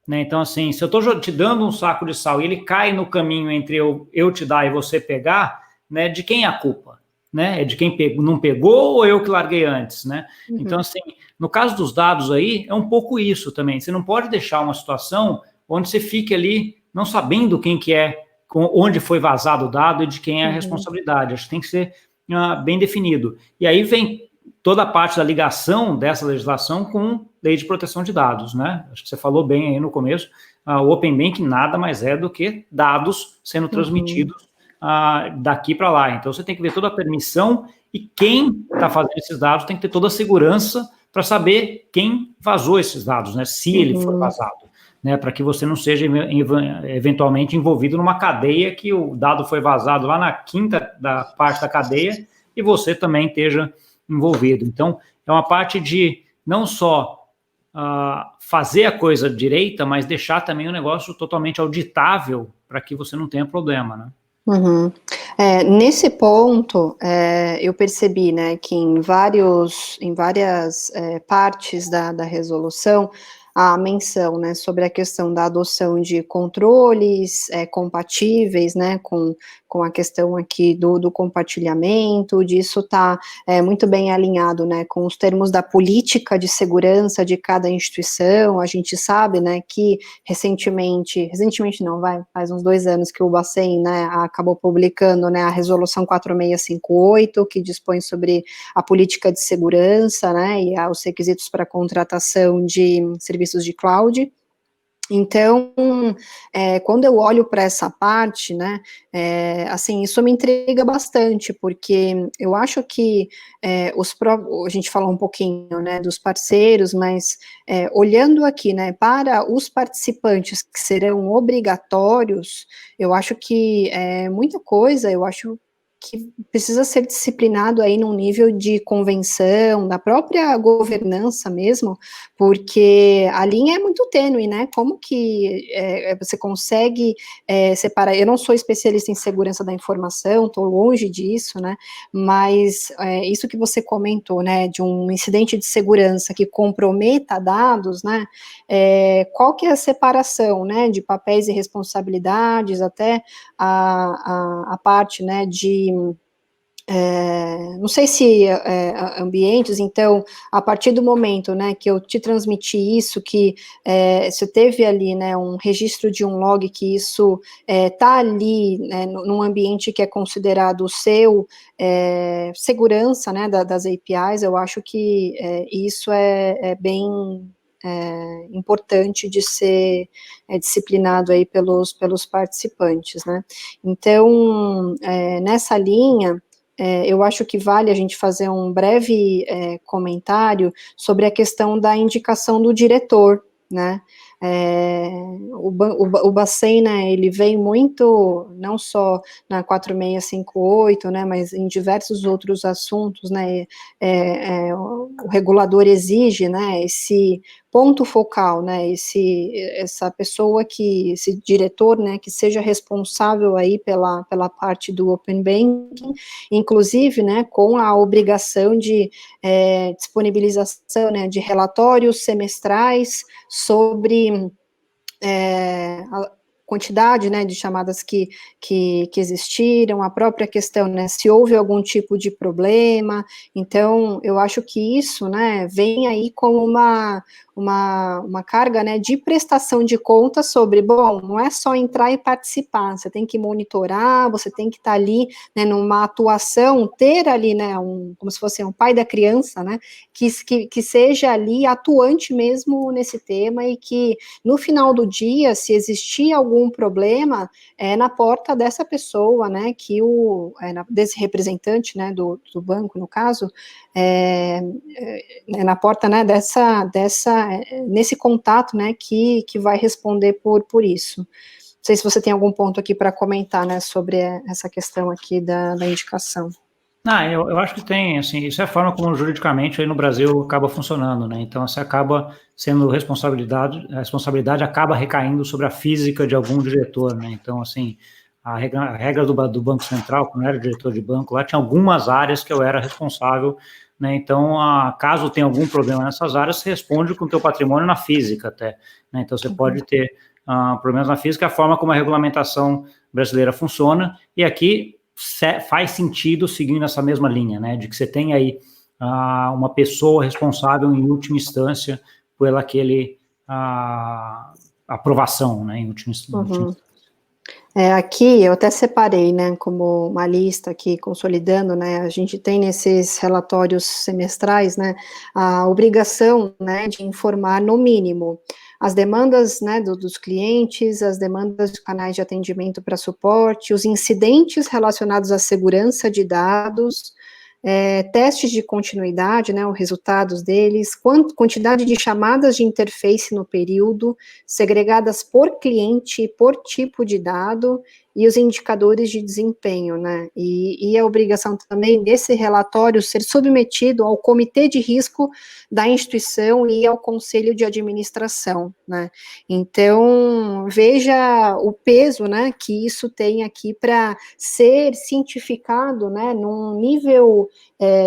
né? Então, assim, se eu estou te dando um saco de sal e ele cai no caminho entre eu te dar e você pegar, né, de quem é a culpa? Né? É de quem não pegou ou eu que larguei antes, né? Uhum. Então, assim, no caso dos dados aí, é um pouco isso também. Você não pode deixar uma situação onde você fique ali não sabendo quem que é, onde foi vazado o dado e de quem é a responsabilidade. Acho que tem que ser bem definido. E aí vem toda a parte da ligação dessa legislação com lei de proteção de dados, né? Acho que você falou bem aí no começo, o Open Banking nada mais é do que dados sendo transmitidos daqui para lá. Então, você tem que ver toda a permissão e quem está fazendo esses dados tem que ter toda a segurança para saber quem vazou esses dados, né? Se ele foi vazado, né? Para que você não seja eventualmente envolvido numa cadeia que o dado foi vazado lá na quinta da parte da cadeia e você também esteja envolvido. Então, é uma parte de não só fazer a coisa direita, mas deixar também o negócio totalmente auditável para que você não tenha problema, né? Uhum. Nesse ponto, eu percebi, né, que em várias partes da resolução, a menção, né, sobre a questão da adoção de controles compatíveis, né, com a questão aqui do compartilhamento, disso está muito bem alinhado, né, com os termos da política de segurança de cada instituição. A gente sabe, né, que recentemente não, faz uns 2 anos que o Bacen, né, acabou publicando, né, a resolução 4658, que dispõe sobre a política de segurança, né, e os requisitos para contratação de serviços de cloud. Então, quando eu olho para essa parte, né, assim, isso me intriga bastante, porque eu acho que a gente falou um pouquinho, né, dos parceiros, mas olhando aqui, né, para os participantes que serão obrigatórios, eu acho que muita coisa, eu acho que precisa ser disciplinado aí num nível de convenção, da própria governança mesmo, porque a linha é muito tênue, né? Como que você consegue separar? Eu não sou especialista em segurança da informação, estou longe disso, né? Mas isso que você comentou, né? De um incidente de segurança que comprometa dados, né? Qual que é a separação, né? De papéis e responsabilidades, até a parte, né? Não sei se ambientes, então, a partir do momento, né, que eu te transmiti isso, que você teve ali, né, um registro de um log, que isso está ali, né, num ambiente que é considerado o seu, segurança, né, das APIs, eu acho que isso é bem importante de ser disciplinado aí pelos participantes, né. Então, nessa linha, eu acho que vale a gente fazer um breve comentário sobre a questão da indicação do diretor, né, o Bacen, né, ele vem muito, não só na 4658, né, mas em diversos outros assuntos, né, o regulador exige, né, esse ponto focal, né, essa pessoa esse diretor, né, que seja responsável aí pela parte do Open Banking, inclusive, né, com a obrigação de disponibilização, né, de relatórios semestrais sobre a quantidade, né, de chamadas que existiram, a própria questão, né, se houve algum tipo de problema. Então, eu acho que isso, né, vem aí como uma carga, né, de prestação de contas sobre, bom, não é só entrar e participar, você tem que monitorar, você tem que estar ali, né, numa atuação, ter ali, né, como se fosse um pai da criança, né, que seja ali atuante mesmo nesse tema, e que no final do dia, se existir algum problema, na porta dessa pessoa, né, desse representante, né, do banco, no caso, na porta, né, nesse contato, né, que vai responder por isso. Não sei se você tem algum ponto aqui para comentar, né, sobre essa questão aqui da indicação. Eu acho que tem, assim, isso é a forma como juridicamente aí no Brasil acaba funcionando, né? Então, você acaba sendo a responsabilidade acaba recaindo sobre a física de algum diretor, né? Então, assim, a regra do Banco Central, quando eu era diretor de banco, lá tinha algumas áreas que eu era responsável, né? Então, caso tenha algum problema nessas áreas, você responde com o teu patrimônio na física até, né? Então, você pode ter problemas na física, a forma como a regulamentação brasileira funciona, e aqui faz sentido seguindo essa mesma linha, né, de que você tem aí uma pessoa responsável em última instância por aquele aprovação, né, em última instância. Aqui eu até separei, né, como uma lista aqui, consolidando, né, a gente tem nesses relatórios semestrais, né, a obrigação, né, de informar no mínimo as demandas, né, dos clientes, as demandas de canais de atendimento para suporte, os incidentes relacionados à segurança de dados, testes de continuidade, né, os resultados deles, quantidade de chamadas de interface no período, segregadas por cliente e por tipo de dado, e os indicadores de desempenho, né, e a obrigação também desse relatório ser submetido ao comitê de risco da instituição e ao conselho de administração, né, então, veja o peso, né, que isso tem aqui para ser cientificado, né, num nível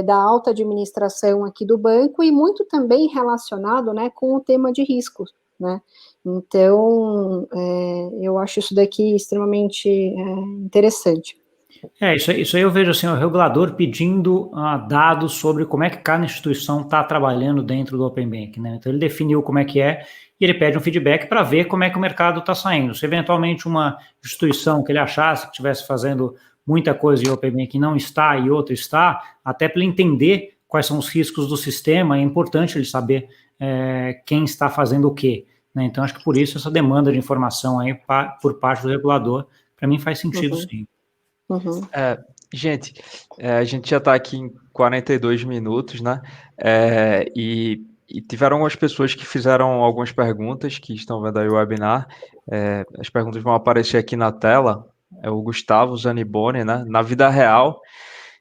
da alta administração aqui do banco e muito também relacionado, né, com o tema de riscos, né, então, eu acho isso daqui extremamente interessante. Isso aí eu vejo assim, o regulador pedindo dados sobre como é que cada instituição está trabalhando dentro do Open Banking, né? Então ele definiu como é que é e ele pede um feedback para ver como é que o mercado está saindo. Se eventualmente uma instituição que ele achasse que estivesse fazendo muita coisa em Open Banking não está e outra está, até para ele entender quais são os riscos do sistema, é importante ele saber quem está fazendo o quê, né? Então acho que por isso essa demanda de informação aí por parte do regulador, para mim faz sentido sim. Uhum. Gente, a gente já está aqui em 42 minutos, né? E tiveram algumas pessoas que fizeram algumas perguntas que estão vendo aí o webinar. As perguntas vão aparecer aqui na tela. É o Gustavo Zaniboni, né? Na vida real,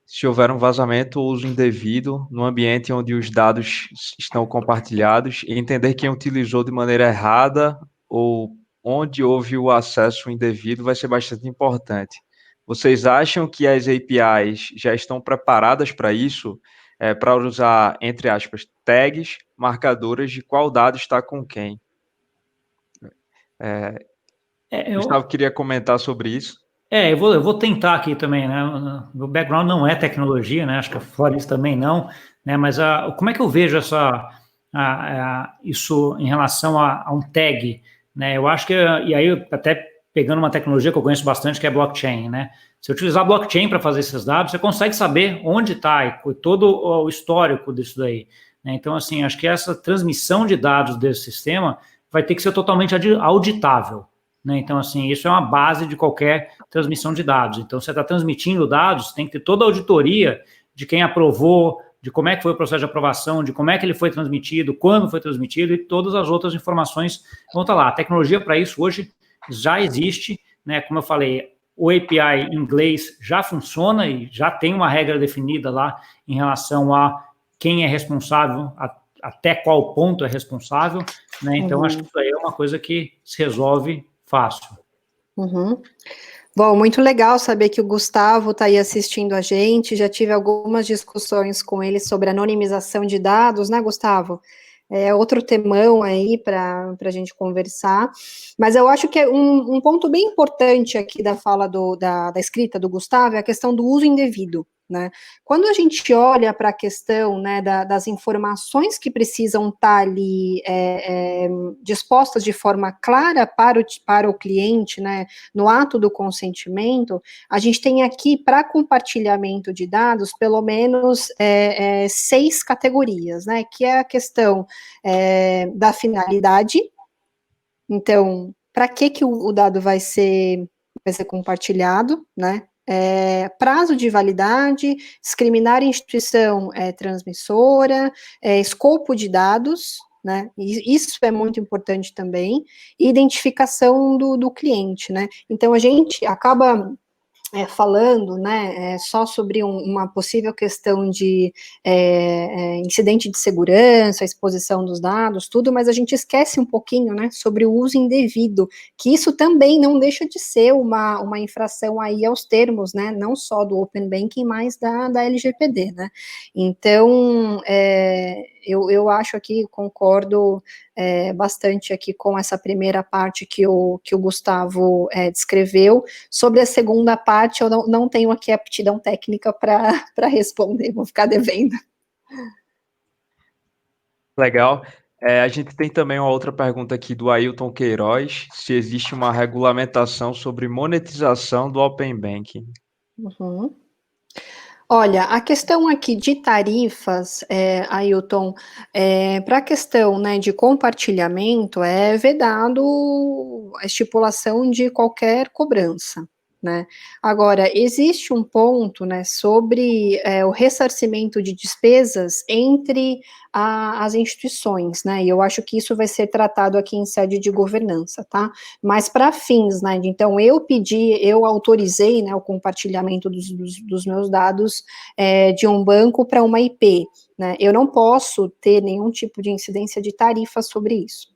se houver um vazamento ou uso indevido no ambiente onde os dados estão compartilhados, e entender quem utilizou de maneira errada ou onde houve o acesso indevido vai ser bastante importante. Vocês acham que as APIs já estão preparadas para isso? Para usar, entre aspas, tags marcadoras de qual dado está com quem? Gustavo queria comentar sobre isso. Eu vou tentar aqui também, né? Meu background não é tecnologia, né? Acho que a Flores também não, né? Mas como é que eu vejo isso em relação a um tag, né? Eu acho que, e aí até pegando uma tecnologia que eu conheço bastante, que é blockchain, né? Se eu utilizar blockchain para fazer esses dados, você consegue saber onde está e todo o histórico disso daí, né? Então, assim, acho que essa transmissão de dados desse sistema vai ter que ser totalmente auditável, né? Então, assim, isso é uma base de qualquer transmissão de dados. Então, você está transmitindo dados, tem que ter toda a auditoria de quem aprovou, de como é que foi o processo de aprovação, de como é que ele foi transmitido, quando foi transmitido e todas as outras informações vão estar lá. A tecnologia para isso hoje já existe, né? Como eu falei, o API em inglês já funciona e já tem uma regra definida lá em relação a quem é responsável, até qual ponto é responsável, né? Então, acho que isso aí é uma coisa que se resolve fácil. Uhum. Bom, muito legal saber que o Gustavo está aí assistindo a gente. Já tive algumas discussões com ele sobre anonimização de dados, né, Gustavo? É outro temão aí para a gente conversar. Mas eu acho que é um ponto bem importante aqui da fala da escrita do Gustavo é a questão do uso indevido, né? Quando a gente olha para a questão, né, das informações que precisam estar ali dispostas de forma clara para o cliente, né, no ato do consentimento, a gente tem aqui, para compartilhamento de dados, pelo menos 6 categorias, né, que é a questão da finalidade. Então, para que o dado vai ser compartilhado, né? Prazo de validade, discriminar a instituição transmissora, escopo de dados, né? Isso é muito importante também, e identificação do cliente, né? Então, a gente acaba falando, né, só sobre uma possível questão de incidente de segurança, exposição dos dados, tudo, mas a gente esquece um pouquinho, né, sobre o uso indevido, que isso também não deixa de ser uma infração aí aos termos, né, não só do Open Banking, mas da LGPD, né. Então, eu acho aqui, concordo bastante aqui com essa primeira parte que o Gustavo descreveu. Sobre a segunda parte, eu não tenho aqui aptidão técnica para responder, vou ficar devendo. Legal. A gente tem também uma outra pergunta aqui do Ailton Queiroz, se existe uma regulamentação sobre monetização do Open Banking. Uhum. Olha, a questão aqui de tarifas, Ailton, para a questão, né, de compartilhamento, é vedado a estipulação de qualquer cobrança, né? Agora, existe um ponto, né, sobre o ressarcimento de despesas entre as instituições, né, e eu acho que isso vai ser tratado aqui em sede de governança, tá? Mas para fins, né, então eu autorizei, né, o compartilhamento dos meus dados de um banco para uma IP, né, eu não posso ter nenhum tipo de incidência de tarifa sobre isso.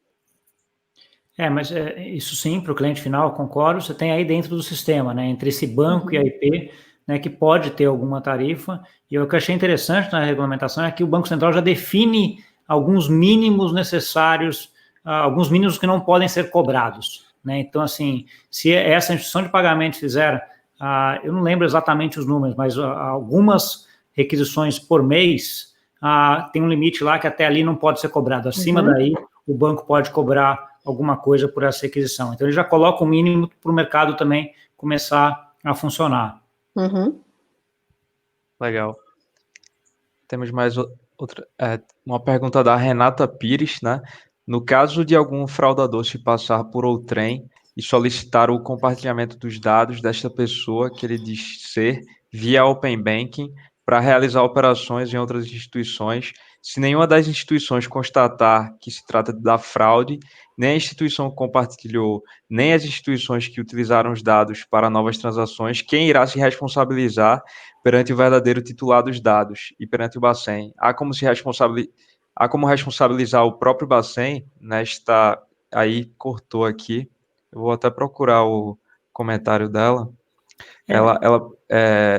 Mas isso sim, para o cliente final, concordo, você tem aí dentro do sistema, né, entre esse banco e a IP, né, que pode ter alguma tarifa, e o que eu achei interessante na regulamentação é que o Banco Central já define alguns mínimos necessários, alguns mínimos que não podem ser cobrados, né, então assim, se essa instituição de pagamento fizer, eu não lembro exatamente os números, mas algumas requisições por mês, tem um limite lá que até ali não pode ser cobrado, acima daí o banco pode cobrar alguma coisa por essa requisição. Então, ele já coloca o mínimo para o mercado também começar a funcionar. Legal. Temos mais uma pergunta da Renata Pires, né? No caso de algum fraudador se passar por outrem e solicitar o compartilhamento dos dados desta pessoa que ele diz ser via Open Banking para realizar operações em outras instituições, se nenhuma das instituições constatar que se trata da fraude, nem a instituição que compartilhou, nem as instituições que utilizaram os dados para novas transações, quem irá se responsabilizar perante o verdadeiro titular dos dados e perante o Bacen? Há como responsabilizar o próprio Bacen nesta... Aí cortou aqui. Eu vou até procurar o comentário dela.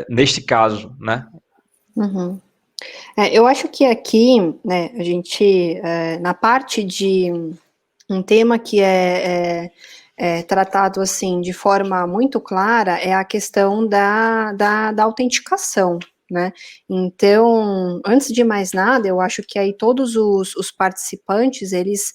Neste caso, né? Eu acho que aqui, né, a gente, na parte de um tema que é tratado assim de forma muito clara, é a questão da autenticação, né? Então, antes de mais nada, eu acho que aí todos os participantes, eles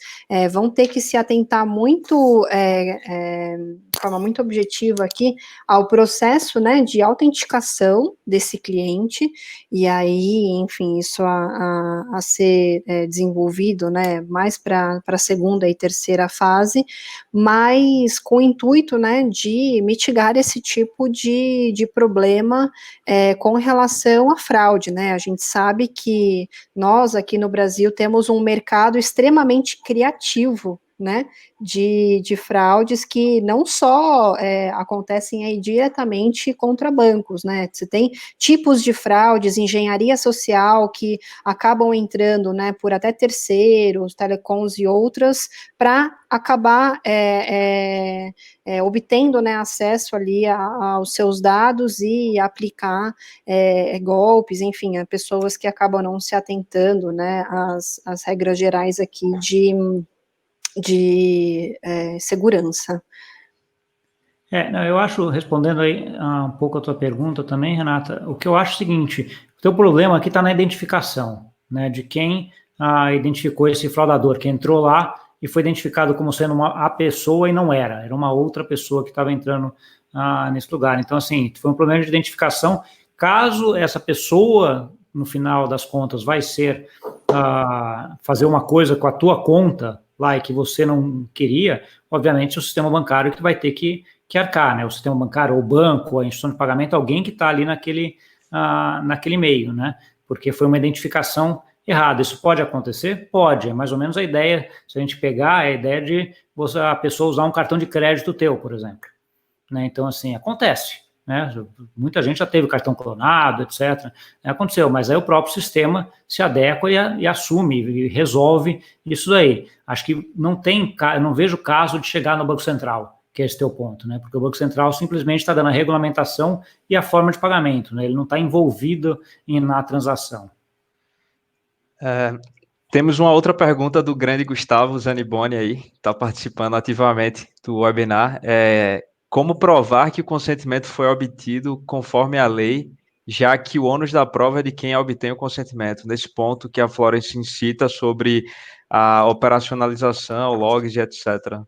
vão ter que se atentar muito, de forma muito objetiva aqui, ao processo, né, de autenticação desse cliente, e aí, enfim, isso a ser desenvolvido, né, mais para a segunda e terceira fase, mas com o intuito, né, de mitigar esse tipo de problema com relação à fraude, né? A gente sabe que nós aqui no Brasil temos um mercado extremamente criativo, né, de fraudes que não só acontecem aí diretamente contra bancos, né, você tem tipos de fraudes, engenharia social, que acabam entrando, né, por até terceiros, telecoms e outras, para acabar obtendo, né, acesso ali aos seus dados e aplicar golpes, enfim, a pessoas que acabam não se atentando, né, às regras gerais aqui de segurança. Não, eu acho, respondendo aí um pouco a tua pergunta também, Renata, o que eu acho é o seguinte, o teu problema aqui está na identificação, né, de quem identificou esse fraudador, que entrou lá e foi identificado como sendo a pessoa e não era uma outra pessoa que estava entrando nesse lugar. Então, assim, foi um problema de identificação. Caso essa pessoa, no final das contas, vai ser fazer uma coisa com a tua conta lá e que você não queria, obviamente o sistema bancário que vai ter que arcar, né? O sistema bancário, ou o banco, a instituição de pagamento, alguém que está ali naquele meio, né? Porque foi uma identificação errada. Isso pode acontecer? Pode. É mais ou menos a ideia, se a gente pegar, a ideia de a pessoa usar um cartão de crédito teu, por exemplo. Né? Então, assim, acontece. Né? Muita gente já teve cartão clonado, etc. Aconteceu, mas aí o próprio sistema se adequa e assume, e resolve isso daí. Acho que não vejo caso de chegar no Banco Central, que é esse teu ponto, né? Porque o Banco Central simplesmente está dando a regulamentação e a forma de pagamento, né? Ele não está envolvido na transação. Temos uma outra pergunta do grande Gustavo Zaniboni aí, está participando ativamente do webinar. Como provar que o consentimento foi obtido conforme a lei, já que o ônus da prova é de quem obtém o consentimento? Nesse ponto que a Florence incita sobre a operacionalização, logs e etc.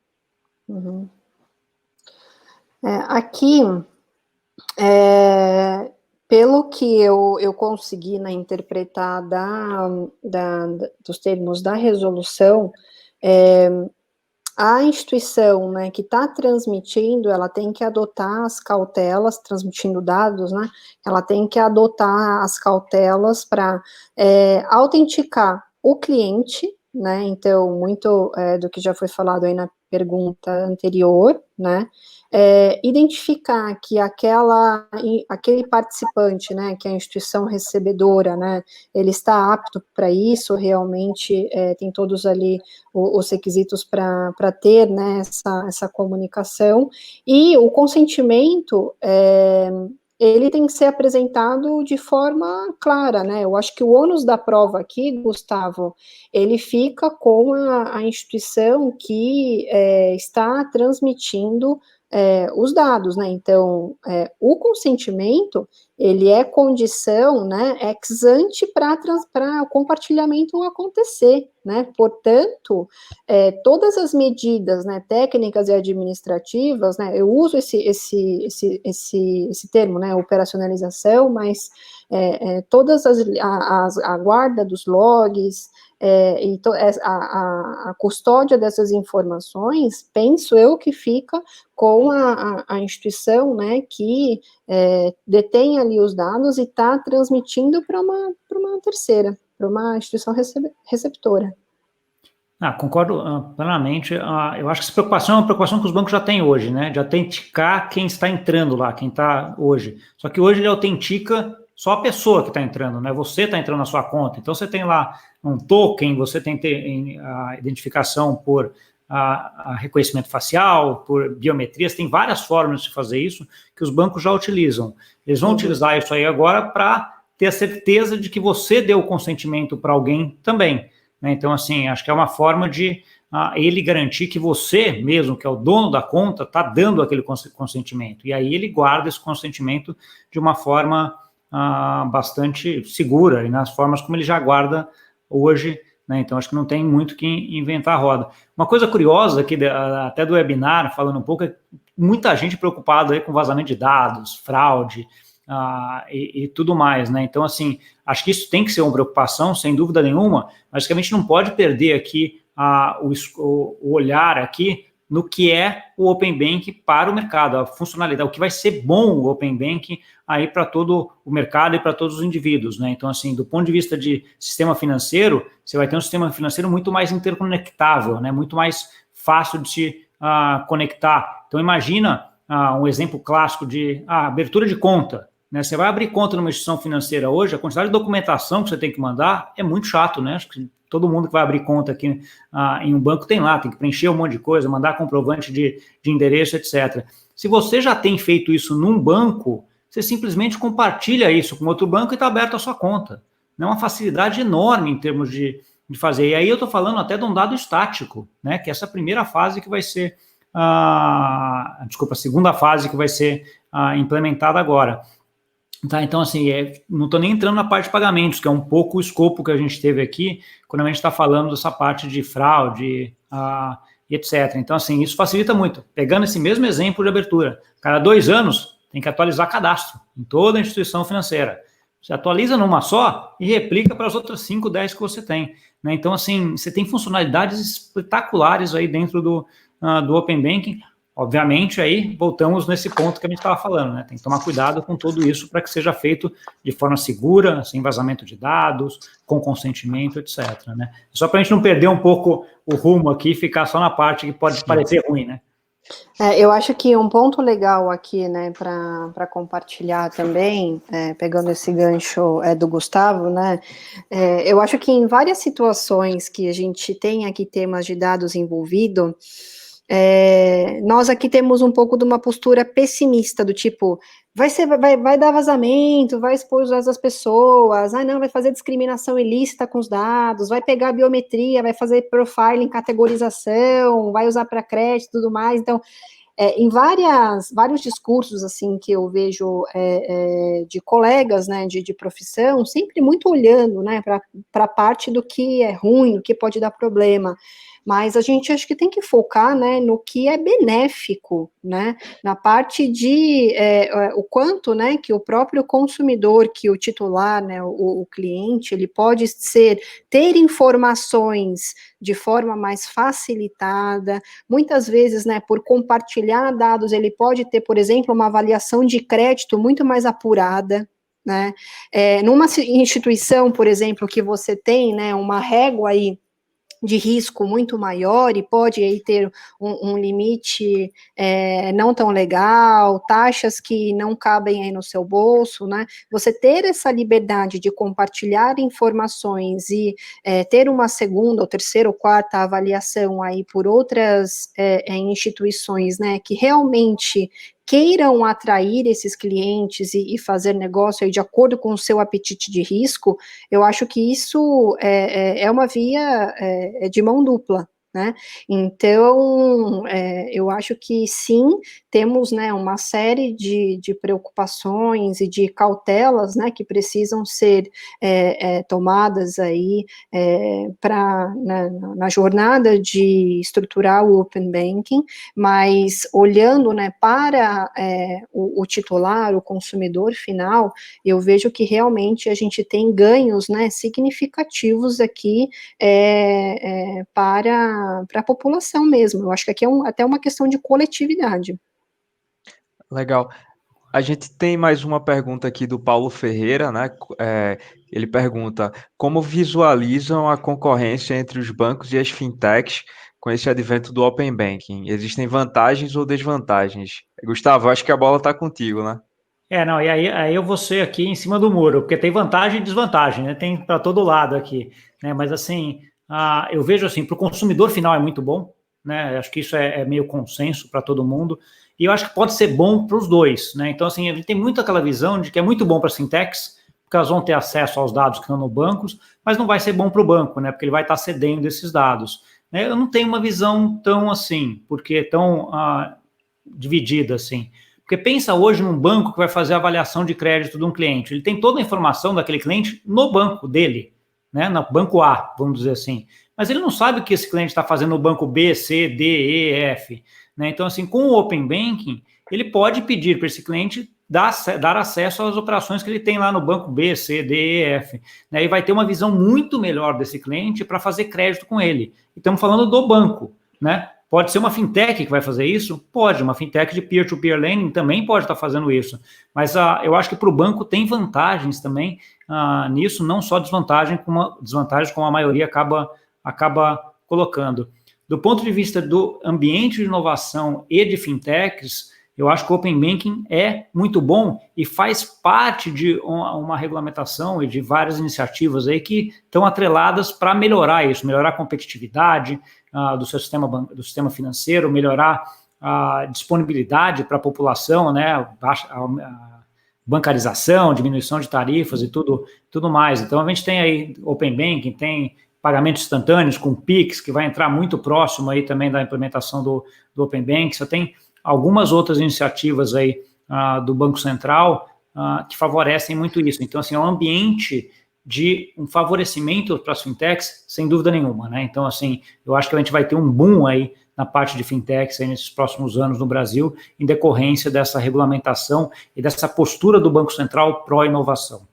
Aqui, pelo que eu consegui, né, interpretar dos termos da resolução, a instituição, né, que está transmitindo, ela tem que adotar as cautelas, transmitindo dados, né, ela tem que adotar as cautelas para autenticar o cliente, né, então, muito do que já foi falado aí na pergunta anterior, né, identificar que aquele participante, né, que é a instituição recebedora, né, ele está apto para isso, realmente tem todos ali os requisitos para ter, né, essa comunicação, e o consentimento, ele tem que ser apresentado de forma clara, né, eu acho que o ônus da prova aqui, Gustavo, ele fica com a instituição que está transmitindo os dados, né, então, o consentimento, ele é condição, né, ex ante para o compartilhamento acontecer, né, portanto, todas as medidas, né, técnicas e administrativas, né, eu uso esse termo, né, operacionalização, mas todas a guarda dos logs, e a custódia dessas informações, penso eu que fica com a instituição, né, que detém ali os dados e está transmitindo para uma terceira, para uma instituição receptora. Concordo plenamente. Eu acho que essa preocupação é uma preocupação que os bancos já têm hoje, né? De autenticar quem está entrando lá, quem está hoje. Só que hoje ele autentica só a pessoa que está entrando, né? Você está entrando na sua conta. Então você tem lá um token, você tem a identificação por a reconhecimento facial, por biometria, tem várias formas de fazer isso que os bancos já utilizam. Eles vão utilizar isso aí agora para ter a certeza de que você deu o consentimento para alguém também. Então, assim, acho que é uma forma de ele garantir que você mesmo, que é o dono da conta, está dando aquele consentimento. E aí ele guarda esse consentimento de uma forma bastante segura, e nas formas como ele já guarda hoje, né? Então, acho que não tem muito que inventar a roda. Uma coisa curiosa aqui, até do webinar, falando um pouco, é muita gente preocupada aí com vazamento de dados, fraude, e tudo mais, né? Então, assim, acho que isso tem que ser uma preocupação, sem dúvida nenhuma, mas que a gente não pode perder aqui o olhar aqui no que é o Open Bank para o mercado, a funcionalidade, o que vai ser bom o Open Bank aí para todo o mercado e para todos os indivíduos, né? Então, assim, do ponto de vista de sistema financeiro, você vai ter um sistema financeiro muito mais interconectável, né? Muito mais fácil de se conectar. Então, imagina um exemplo clássico de abertura de conta. Né? Você vai abrir conta numa instituição financeira hoje, a quantidade de documentação que você tem que mandar é muito chato, né? Acho que todo mundo que vai abrir conta aqui em um banco tem que preencher um monte de coisa, mandar comprovante de endereço, etc. Se você já tem feito isso num banco, você simplesmente compartilha isso com outro banco e está aberto a sua conta. É uma facilidade enorme em termos de fazer. E aí eu estou falando até de um dado estático, né? Que é essa primeira fase que vai ser a segunda fase que vai ser implementada agora. Tá, então, assim, não estou nem entrando na parte de pagamentos, que é um pouco o escopo que a gente teve aqui, quando a gente está falando dessa parte de fraude e etc. Então, assim, isso facilita muito. Pegando esse mesmo exemplo de abertura, cada 2 anos tem que atualizar cadastro em toda a instituição financeira. Você atualiza numa só e replica para as outras 5, 10 que você tem. Né? Então, assim, você tem funcionalidades espetaculares aí dentro do Open Banking. Obviamente, aí voltamos nesse ponto que a gente estava falando, né? Tem que tomar cuidado com tudo isso para que seja feito de forma segura, sem vazamento de dados, com consentimento, etc. Né? Só para a gente não perder um pouco o rumo aqui e ficar só na parte que pode parecer ruim, né? Eu acho que um ponto legal aqui, né, para compartilhar também, pegando esse gancho do Gustavo, né, eu acho que em várias situações que a gente tem aqui temas de dados envolvidos, nós aqui temos um pouco de uma postura pessimista, do tipo, vai dar vazamento, vai expor os dados das pessoas, não, vai fazer discriminação ilícita com os dados, vai pegar biometria, vai fazer profiling, categorização, vai usar para crédito e tudo mais. Então, em vários discursos, assim, que eu vejo de colegas, né, de profissão, sempre muito olhando, né, para a parte do que é ruim, do que pode dar problema. mas a gente acho que tem que focar, né, no que é benéfico, né, na parte de o quanto, né, que o próprio consumidor, que o titular, né, o cliente, ele pode ter informações de forma mais facilitada, muitas vezes, né, por compartilhar dados, ele pode ter, por exemplo, uma avaliação de crédito muito mais apurada, né, numa instituição, por exemplo, que você tem, né, uma régua aí de risco muito maior e pode aí ter um limite não tão legal, taxas que não cabem aí no seu bolso, né? Você ter essa liberdade de compartilhar informações e ter uma segunda, ou terceira, ou quarta avaliação aí por outras instituições, né, que realmente queiram atrair esses clientes e fazer negócio aí de acordo com o seu apetite de risco, eu acho que isso é uma via de mão dupla, né? Então, eu acho que sim, temos, né, uma série de preocupações e de cautelas, né, que precisam ser tomadas aí na jornada de estruturar o Open Banking, mas olhando, né, para o titular, o consumidor final, eu vejo que realmente a gente tem ganhos, né, significativos aqui para a população mesmo. Eu acho que aqui é até uma questão de coletividade. Legal. A gente tem mais uma pergunta aqui do Paulo Ferreira, né? Ele pergunta: como visualizam a concorrência entre os bancos e as fintechs com esse advento do Open Banking? Existem vantagens ou desvantagens? Gustavo, acho que a bola está contigo, né? Não, e aí eu vou ser aqui em cima do muro, porque tem vantagem e desvantagem, né? Tem para todo lado aqui, né? Mas assim, eu vejo assim, para o consumidor final é muito bom, né? Acho que isso é meio consenso para todo mundo, e eu acho que pode ser bom para os dois, né? Então, assim, a gente tem muito aquela visão de que é muito bom para as fintechs, porque elas vão ter acesso aos dados que estão no bancos, mas não vai ser bom para o banco, né? Porque ele vai estar cedendo esses dados, né? Eu não tenho uma visão tão assim, porque tão dividida assim. Porque pensa hoje num banco que vai fazer a avaliação de crédito de um cliente. Ele tem toda a informação daquele cliente no banco dele, né? No banco A, vamos dizer assim. Mas ele não sabe o que esse cliente está fazendo no banco B, C, D, E, F. Né? Então, assim, com o Open Banking, ele pode pedir para esse cliente dar acesso às operações que ele tem lá no banco B, C, D, E, F. Né? E vai ter uma visão muito melhor desse cliente para fazer crédito com ele. E estamos falando do banco, né? Pode ser uma fintech que vai fazer isso? Pode, uma fintech de peer-to-peer lending também pode estar fazendo isso, mas eu acho que para o banco tem vantagens também nisso, não só desvantagens como a maioria acaba colocando. Do ponto de vista do ambiente de inovação e de fintechs, eu acho que o Open Banking é muito bom e faz parte de uma regulamentação e de várias iniciativas aí que estão atreladas para melhorar isso, melhorar a competitividade do sistema financeiro, melhorar a disponibilidade para a população, né, a bancarização, diminuição de tarifas e tudo mais. Então, a gente tem aí Open Banking, tem pagamentos instantâneos com Pix, que vai entrar muito próximo aí também da implementação do Open Banking. Você tem algumas outras iniciativas aí do Banco Central que favorecem muito isso. Então, assim, é um ambiente de um favorecimento para as fintechs, sem dúvida nenhuma, né? Então, assim, eu acho que a gente vai ter um boom aí na parte de fintechs aí nesses próximos anos no Brasil, em decorrência dessa regulamentação e dessa postura do Banco Central pró-inovação.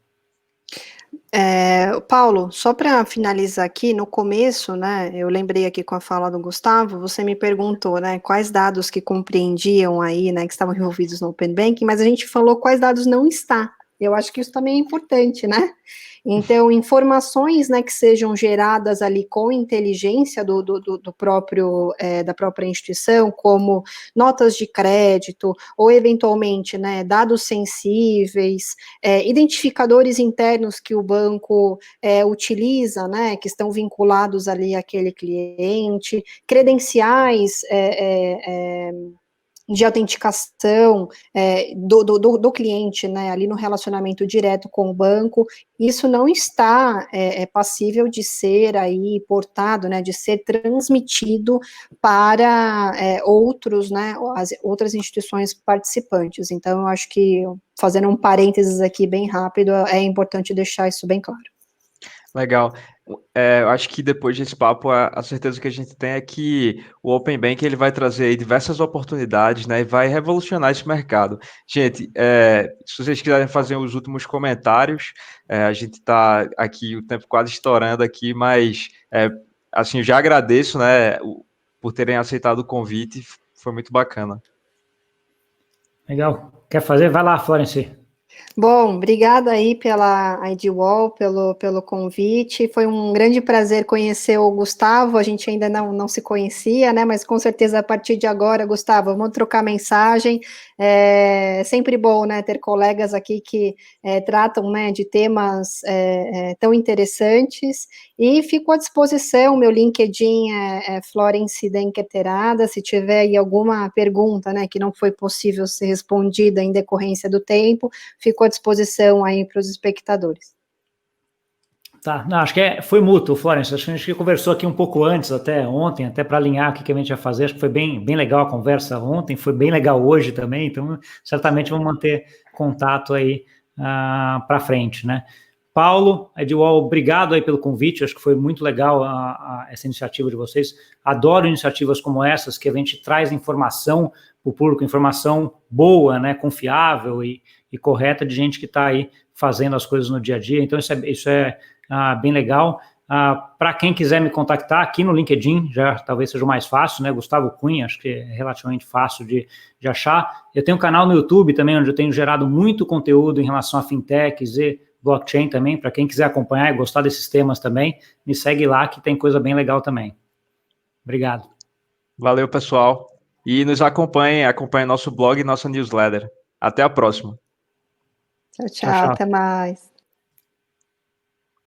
Paulo, só para finalizar aqui, no começo, né, eu lembrei aqui com a fala do Gustavo, você me perguntou, né, quais dados que compreendiam aí, né, que estavam envolvidos no Open Banking, mas a gente falou quais dados não está. Eu acho que isso também é importante, né? Então, informações, né, que sejam geradas ali com inteligência do próprio, da própria instituição, como notas de crédito, ou eventualmente, né, dados sensíveis, identificadores internos que o banco utiliza, né, que estão vinculados ali àquele cliente, credenciais de autenticação do cliente, né, ali no relacionamento direto com o banco, isso não está passível de ser aí portado, né, de ser transmitido para outros, né, outras instituições participantes. Então, eu acho que, fazendo um parênteses aqui bem rápido, é importante deixar isso bem claro. Legal. eu acho que depois desse papo, a certeza que a gente tem é que o Open Bank ele vai trazer aí diversas oportunidades, né, e vai revolucionar esse mercado. Gente, se vocês quiserem fazer os últimos comentários, a gente está aqui, o tempo quase estourando aqui, mas, assim, eu já agradeço, né, por terem aceitado o convite, foi muito bacana. Legal. Quer fazer? Vai lá, Florence. Bom, obrida aí pela IDWall, pelo convite. Foi um grande prazer conhecer o Gustavo. A gente ainda não se conhecia, né? Mas com certeza a partir de agora, Gustavo, vamos trocar mensagem. É sempre bom, né, ter colegas aqui que tratam, né, de temas tão interessantes. E fico à disposição. Meu LinkedIn é Florence Denker Terada. Se tiver aí alguma pergunta, né, que não foi possível ser respondida em decorrência do tempo, fico à disposição aí para os espectadores. Tá, não, acho que foi mútuo, Florence. Acho que a gente conversou aqui um pouco antes, até ontem, até para alinhar o que a gente ia fazer. Acho que foi bem legal a conversa ontem, foi bem legal hoje também. Então, certamente vamos manter contato aí para frente, né? Paulo, IDWall, obrigado aí pelo convite. Acho que foi muito legal essa iniciativa de vocês. Adoro iniciativas como essas, que a gente traz informação para o público, informação boa, né, confiável e correta de gente que está aí fazendo as coisas no dia a dia. Então, isso é bem legal. Para quem quiser me contactar, aqui no LinkedIn, já talvez seja o mais fácil, né? Gustavo Cunha, acho que é relativamente fácil de achar. Eu tenho um canal no YouTube também, onde eu tenho gerado muito conteúdo em relação a fintechs e blockchain também. Para quem quiser acompanhar e gostar desses temas também, me segue lá, que tem coisa bem legal também. Obrigado. Valeu, pessoal. E nos acompanhem nosso blog e nossa newsletter. Até a próxima. Tchau, até mais.